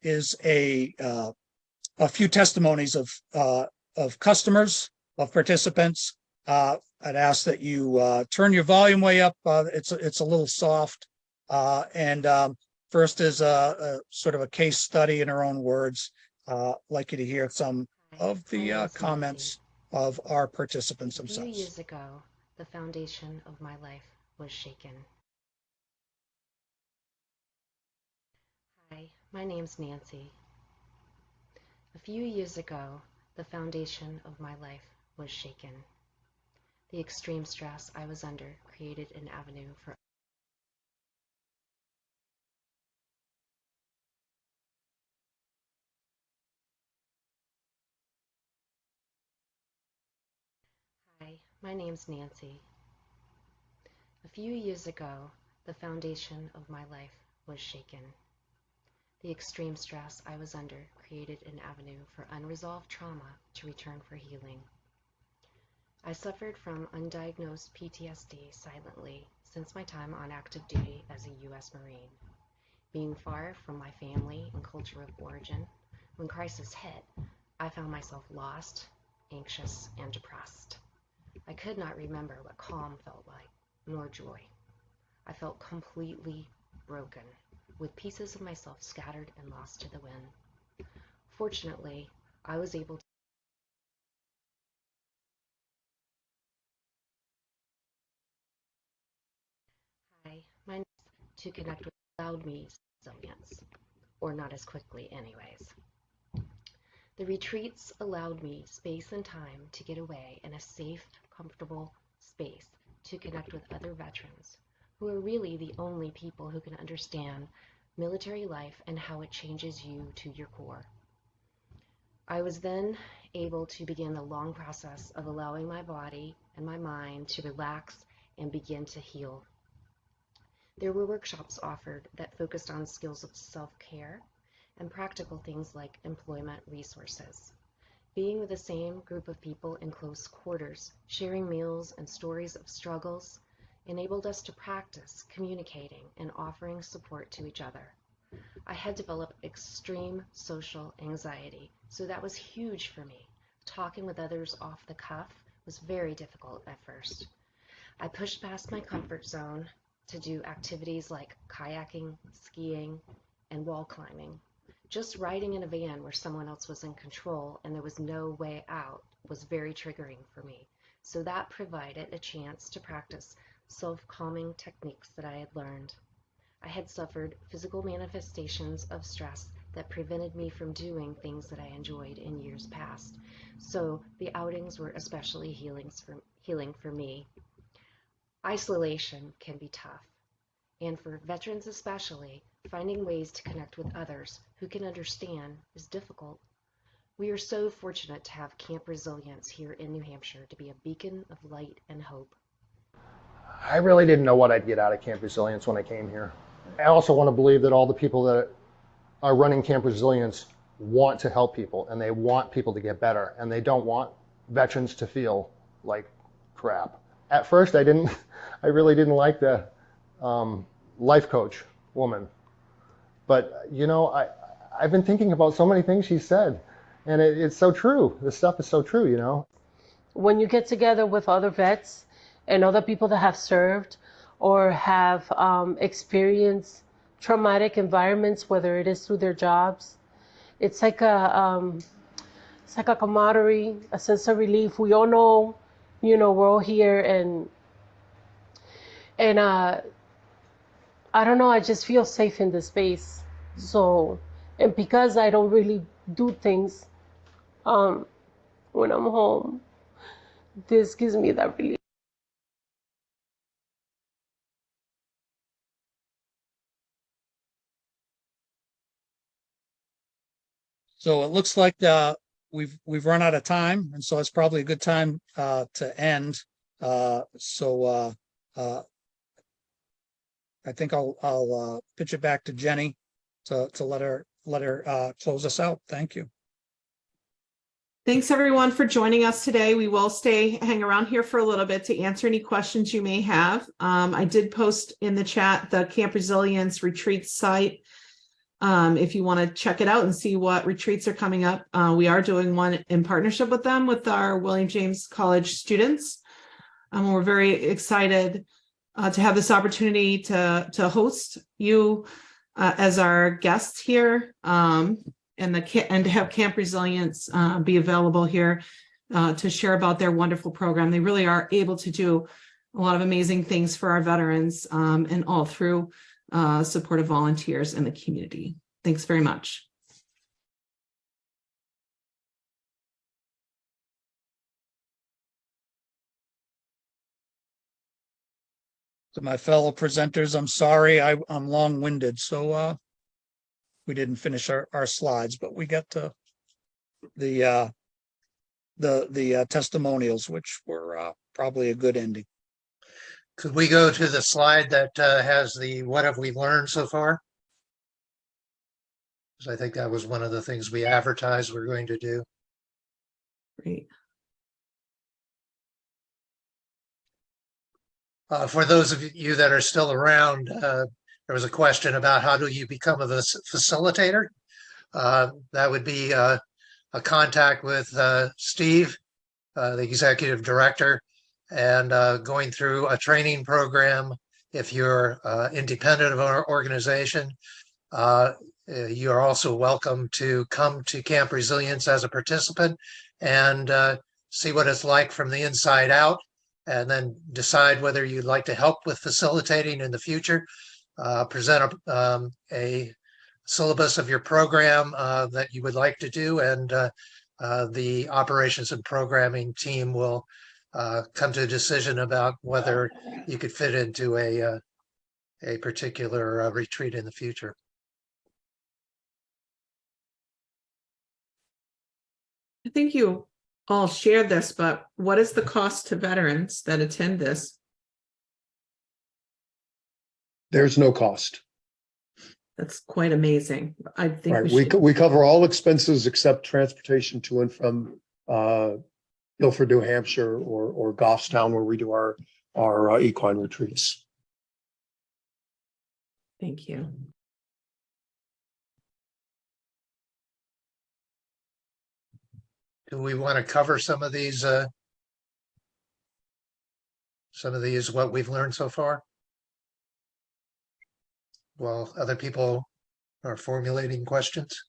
is a few testimonies of customers, of participants. I'd ask that you turn your volume way up. It's a little soft. First is a sort of a case study in her own words. I'd like you to hear some of the comments of our participants themselves. A few years ago, the foundation of my life was shaken. Hi, my name's Nancy. A few years ago, the foundation of my life was shaken. The extreme stress I was under created an avenue for Hi, my name's Nancy. A few years ago, the foundation of my life was shaken. The extreme stress I was under created an avenue for unresolved trauma to return for healing. I suffered from undiagnosed PTSD silently since my time on active duty as a U.S. Marine. Being far from my family and culture of origin, when crisis hit, I found myself lost, anxious, and depressed. I could not remember what calm felt like, nor joy. I felt completely broken, with pieces of myself scattered and lost to the wind. Fortunately, I was able to connect with allowed me resilience, or not as quickly anyways. The retreats allowed me space and time to get away in a safe, comfortable space to connect with other veterans who are really the only people who can understand military life and how it changes you to your core. I was then able to begin the long process of allowing my body and my mind to relax and begin to heal. There were workshops offered that focused on skills of self-care and practical things like employment resources. Being with the same group of people in close quarters, sharing meals and stories of struggles, enabled us to practice communicating and offering support to each other. I had developed extreme social anxiety, so that was huge for me. Talking with others off the cuff was very difficult at first. I pushed past my comfort zone to do activities like kayaking, skiing, and wall climbing. Just riding in a van where someone else was in control and there was no way out was very triggering for me. So that provided a chance to practice self-calming techniques that I had learned. I had suffered physical manifestations of stress that prevented me from doing things that I enjoyed in years past. So the outings were especially healing for me. Isolation can be tough, and for veterans especially, finding ways to connect with others who can understand is difficult. We are so fortunate to have Camp Resilience here in New Hampshire to be a beacon of light and hope. I really didn't know what I'd get out of Camp Resilience when I came here. I also want to believe that all the people that are running Camp Resilience want to help people, and they want people to get better, and they don't want veterans to feel like crap. At first, I really didn't like the life coach woman. But, you know, I've been thinking about so many things she said, and it's so true. This stuff is so true, you know. When you get together with other vets and other people that have served or have experienced traumatic environments, whether it is through their jobs, it's like a camaraderie, a sense of relief. We all know, you know, we're all here, and I don't know, I just feel safe in this space. So, and because I don't really do things when I'm home, this gives me that relief. So it looks like we've run out of time, and so it's probably a good time to end. I think I'll pitch it back to Jenny to let her close us out. Thank you. Thanks everyone for joining us today. We will hang around here for a little bit to answer any questions you may have. I did post in the chat the Camp Resilience retreat site. If you want to check it out and see what retreats are coming up, we are doing one in partnership with them, with our William James College students. We're very excited to have this opportunity to host you as our guests here, and to have Camp Resilience be available here to share about their wonderful program. They really are able to do a lot of amazing things for our veterans, and all through support of volunteers in the community. Thanks very much. To my fellow presenters, I'm sorry I'm long-winded, so we didn't finish our slides, but we got to the testimonials, which were probably a good ending. Could we go to the slide that has the what have we learned so far? Because I think that was one of the things we advertised we're going to do. Great. For those of you that are still around, there was a question about how do you become a facilitator? That would be a contact with Steve, the executive director, and going through a training program. If you're independent of our organization, you're also welcome to come to Camp Resilience as a participant and see what it's like from the inside out, and then decide whether you'd like to help with facilitating in the future. Present a syllabus of your program that you would like to do, and the operations and programming team will come to a decision about whether you could fit into a particular retreat in the future. I think you all shared this, but what is the cost to veterans that attend this? There's no cost. That's quite amazing. I think Right. We cover all expenses except transportation to and from Gilford, New Hampshire, or Goffstown, where we do our equine retreats. Thank you. Do we want to cover some of these, what we've learned so far? While other people are formulating questions.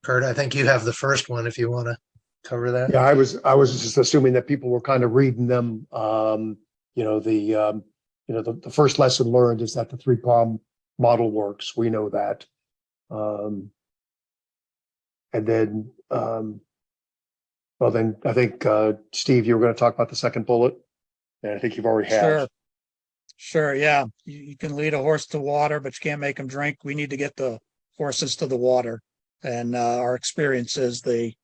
Kurt, I think you have the first one if you want to cover that. Yeah, I was just assuming that people were kind of reading them. The first lesson learned is that the 3-prong model works. We know that. And then, then I think, Steve, you were going to talk about the second bullet, and I think you've already have. Sure. Yeah. You can lead a horse to water, but you can't make them drink. We need to get the horses to the water. And our experience is they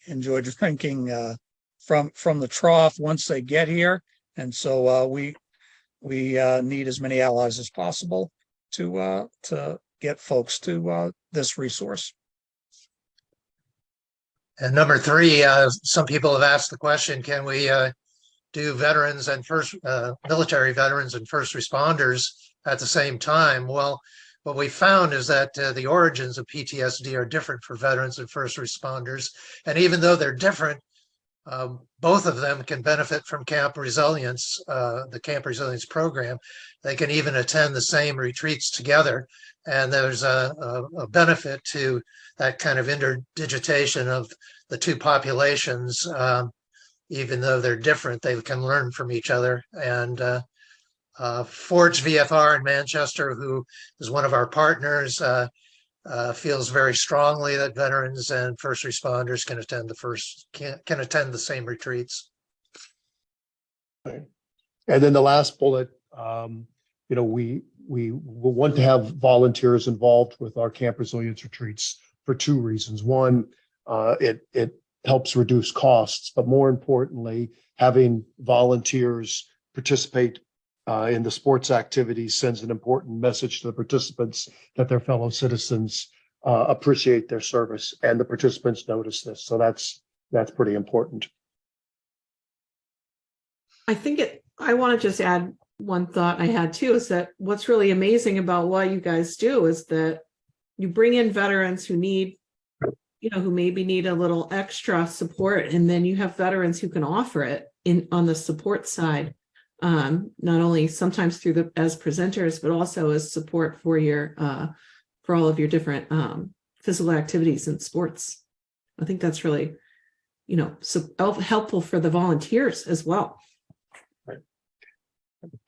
enjoy drinking from the trough once they get here. And so we need as many allies as possible to get folks to this resource. And number 3, some people have asked the question, can we do veterans and military veterans and first responders at the same time? Well, what we found is that the origins of PTSD are different for veterans and first responders. And even though they're different, both of them can benefit from Camp Resilience, the Camp Resilience program. They can even attend the same retreats together. And there's a benefit to that kind of interdigitation of the two populations. Even though they're different, they can learn from each other. And Forge VFR in Manchester, who is one of our partners, feels very strongly that veterans and first responders can attend the same retreats. Right. And then the last bullet, we will want to have volunteers involved with our Camp Resilience retreats for 2 reasons. One, it helps reduce costs, but more importantly, having volunteers participate in the sports activities sends an important message to the participants that their fellow citizens appreciate their service, and the participants notice this. So that's pretty important. I want to just add one thought I had too, is that what's really amazing about what you guys do is that you bring in veterans who need, who maybe need a little extra support, and then you have veterans who can offer it on the support side. Not only sometimes as presenters, but also as support for for all of your different physical activities and sports. I think that's really, helpful for the volunteers as well. Right.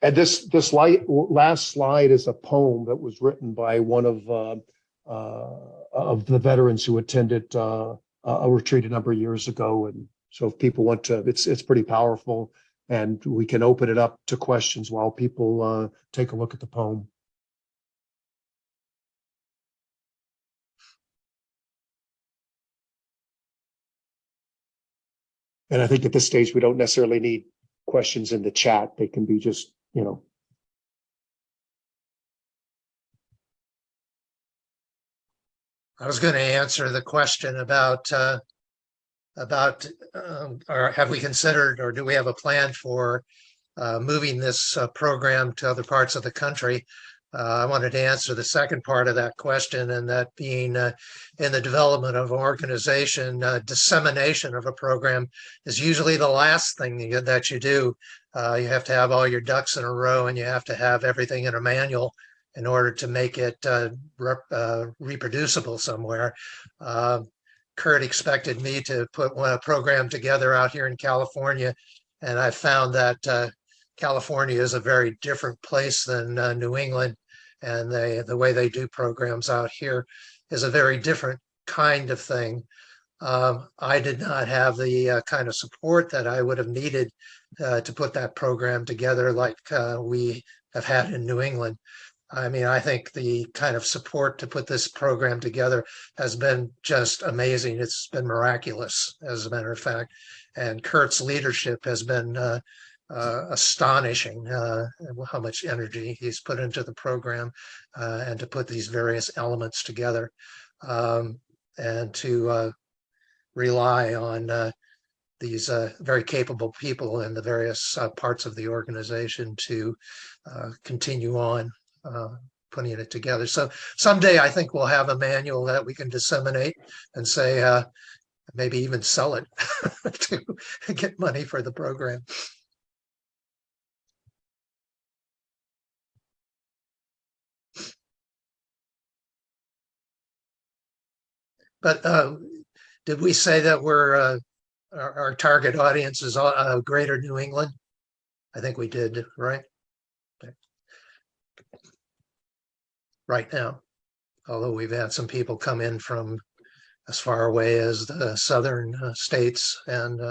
And this last slide is a poem that was written by one of the veterans who attended a retreat a number of years ago. And so if people want to, it's pretty powerful. And we can open it up to questions while people take a look at the poem. And I think at this stage, we don't necessarily need questions in the chat. They can be just, I was going to answer the question about or have we considered, or do we have a plan for moving this program to other parts of the country? I wanted to answer the second part of that question, and that being in the development of an organization, dissemination of a program is usually the last thing that you do. You have to have all your ducks in a row, and you have to have everything in a manual in order to make it reproducible somewhere. Kurt expected me to put a program together out here in California, and I found that California is a very different place than New England, and the way they do programs out here is a very different kind of thing. I did not have the kind of support that I would have needed to put that program together like we have had in New England. I mean, I think the kind of support to put this program together has been just amazing. It's been miraculous, as a matter of fact. And Kurt's leadership has been astonishing, how much energy he's put into the program and to put these various elements together, and to rely on these very capable people in the various parts of the organization to continue on putting it together. So someday I think we'll have a manual that we can disseminate and say, maybe even sell it to get money for the program. But did we say that we're our target audience is Greater New England? I think we did, right? Right now, although we've had some people come in from as far away as the southern states and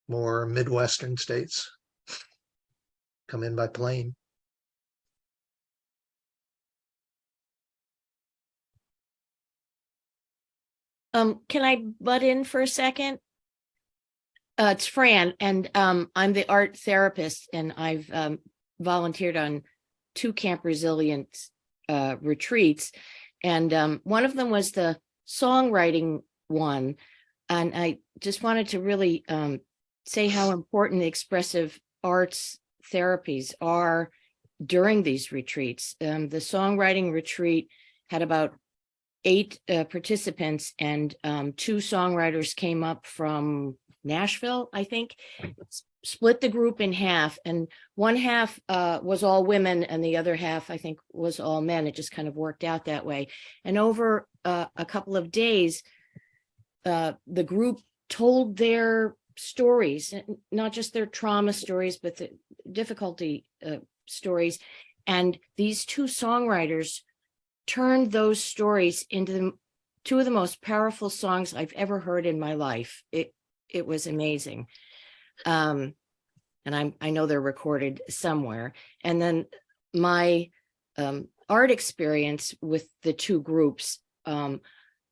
more Midwestern states come in by plane. Can I butt in for a second? It's Fran, and I'm the art therapist, and I've volunteered on 2 Camp Resilience retreats, and one of them was the songwriting one, and I just wanted to really say how important the expressive arts therapies are during these retreats. The songwriting retreat had about 8 participants, and 2 songwriters came up from Nashville, I think, split the group in half, and one half was all women and the other half, I think, was all men. It just kind of worked out that way. And over a couple of days, the group told their stories, not just their trauma stories, but the difficulty stories. And these 2 songwriters turned those stories into 2 of the most powerful songs I've ever heard in my life. It was amazing. And I know they're recorded somewhere. And then my art experience with the 2 groups, one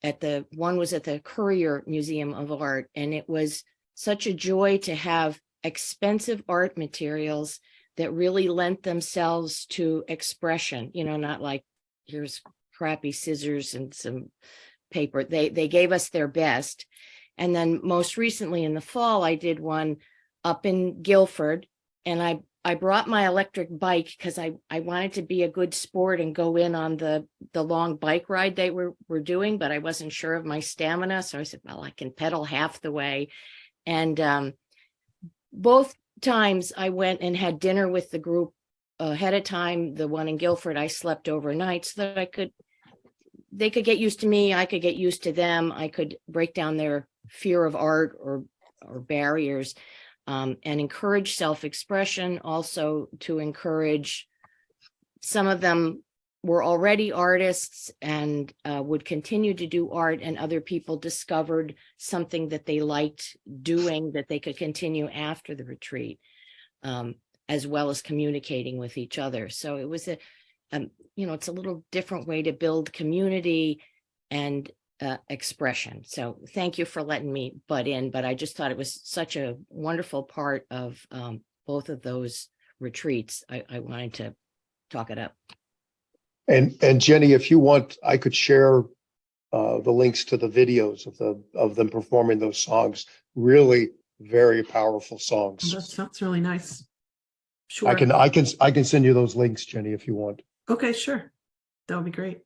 was at the Courier Museum of Art, and it was such a joy to have expensive art materials that really lent themselves to expression, not like, here's crappy scissors and some paper. They gave us their best. And then most recently in the fall, I did one up in Gilford, and I brought my electric bike because I wanted to be a good sport and go in on the long bike ride they were doing, but I wasn't sure of my stamina. So I said, well, I can pedal half the way. And both times I went and had dinner with the group ahead of time. The one in Gilford, I slept overnight so that they could get used to me. I could get used to them. I could break down their fear of art or barriers, and encourage self-expression. Also to encourage, some of them were already artists and would continue to do art, and other people discovered something that they liked doing that they could continue after the retreat, as well as communicating with each other. So it was it's a little different way to build community and expression. So thank you for letting me butt in, but I just thought it was such a wonderful part of both of those retreats. I wanted to talk it up. And Jenny, if you want, I could share the links to the videos of them performing those songs. Really very powerful songs. That sounds really nice. Sure. I can send you those links, Jenny, if you want. Okay, sure. That would be great.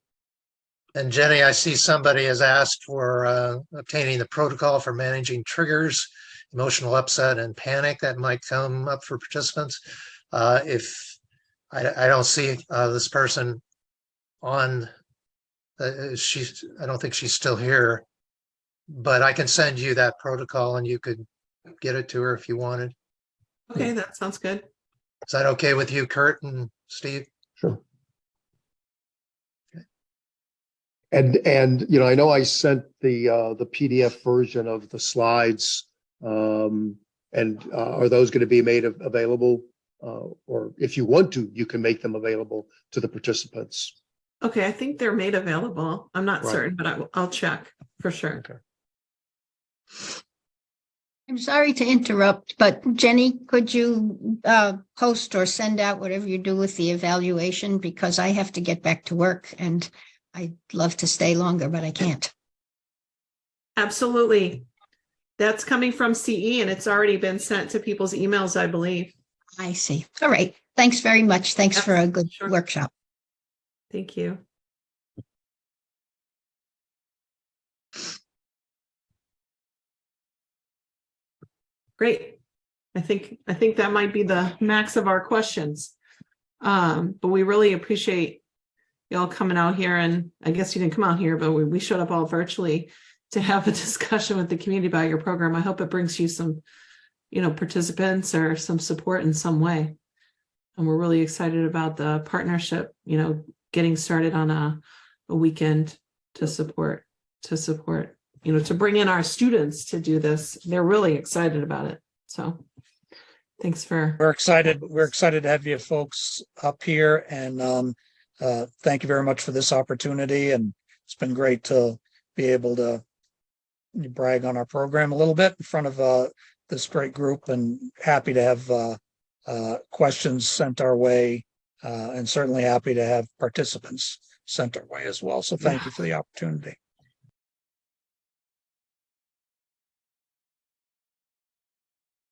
And Jenny, I see somebody has asked for obtaining the protocol for managing triggers, emotional upset, and panic that might come up for participants. If I don't see this person on, I don't think she's still here, but I can send you that protocol and you could get it to her if you wanted. Okay, that sounds good. Is that okay with you, Kurt and Steve? Sure. And I know I sent the PDF version of the slides, and are those going to be made available or if you want to, you can make them available to the participants. Okay, I think they're made available. I'm not Right. certain, but I'll check for sure. Okay. I'm sorry to interrupt, but Jenny, could you post or send out whatever you do with the evaluation? Because I have to get back to work and I'd love to stay longer, but I can't. Absolutely. That's coming from CE and it's already been sent to people's emails, I believe. I see. All right. Thanks very much. Thanks for a good Sure. workshop. Thank you. Great. I think that might be the max of our questions. But we really appreciate y'all coming out here, and I guess you didn't come out here, but we showed up all virtually to have a discussion with the community about your program. I hope it brings you some, participants or some support in some way. And we're really excited about the partnership, getting started on a weekend to support, to bring in our students to do this. They're really excited about it. So thanks for. We're excited to have you folks up here, and thank you very much for this opportunity. And it's been great to be able to brag on our program a little bit in front of this great group, and happy to have questions sent our way, and certainly happy to have participants sent our way as well. So thank you for the opportunity.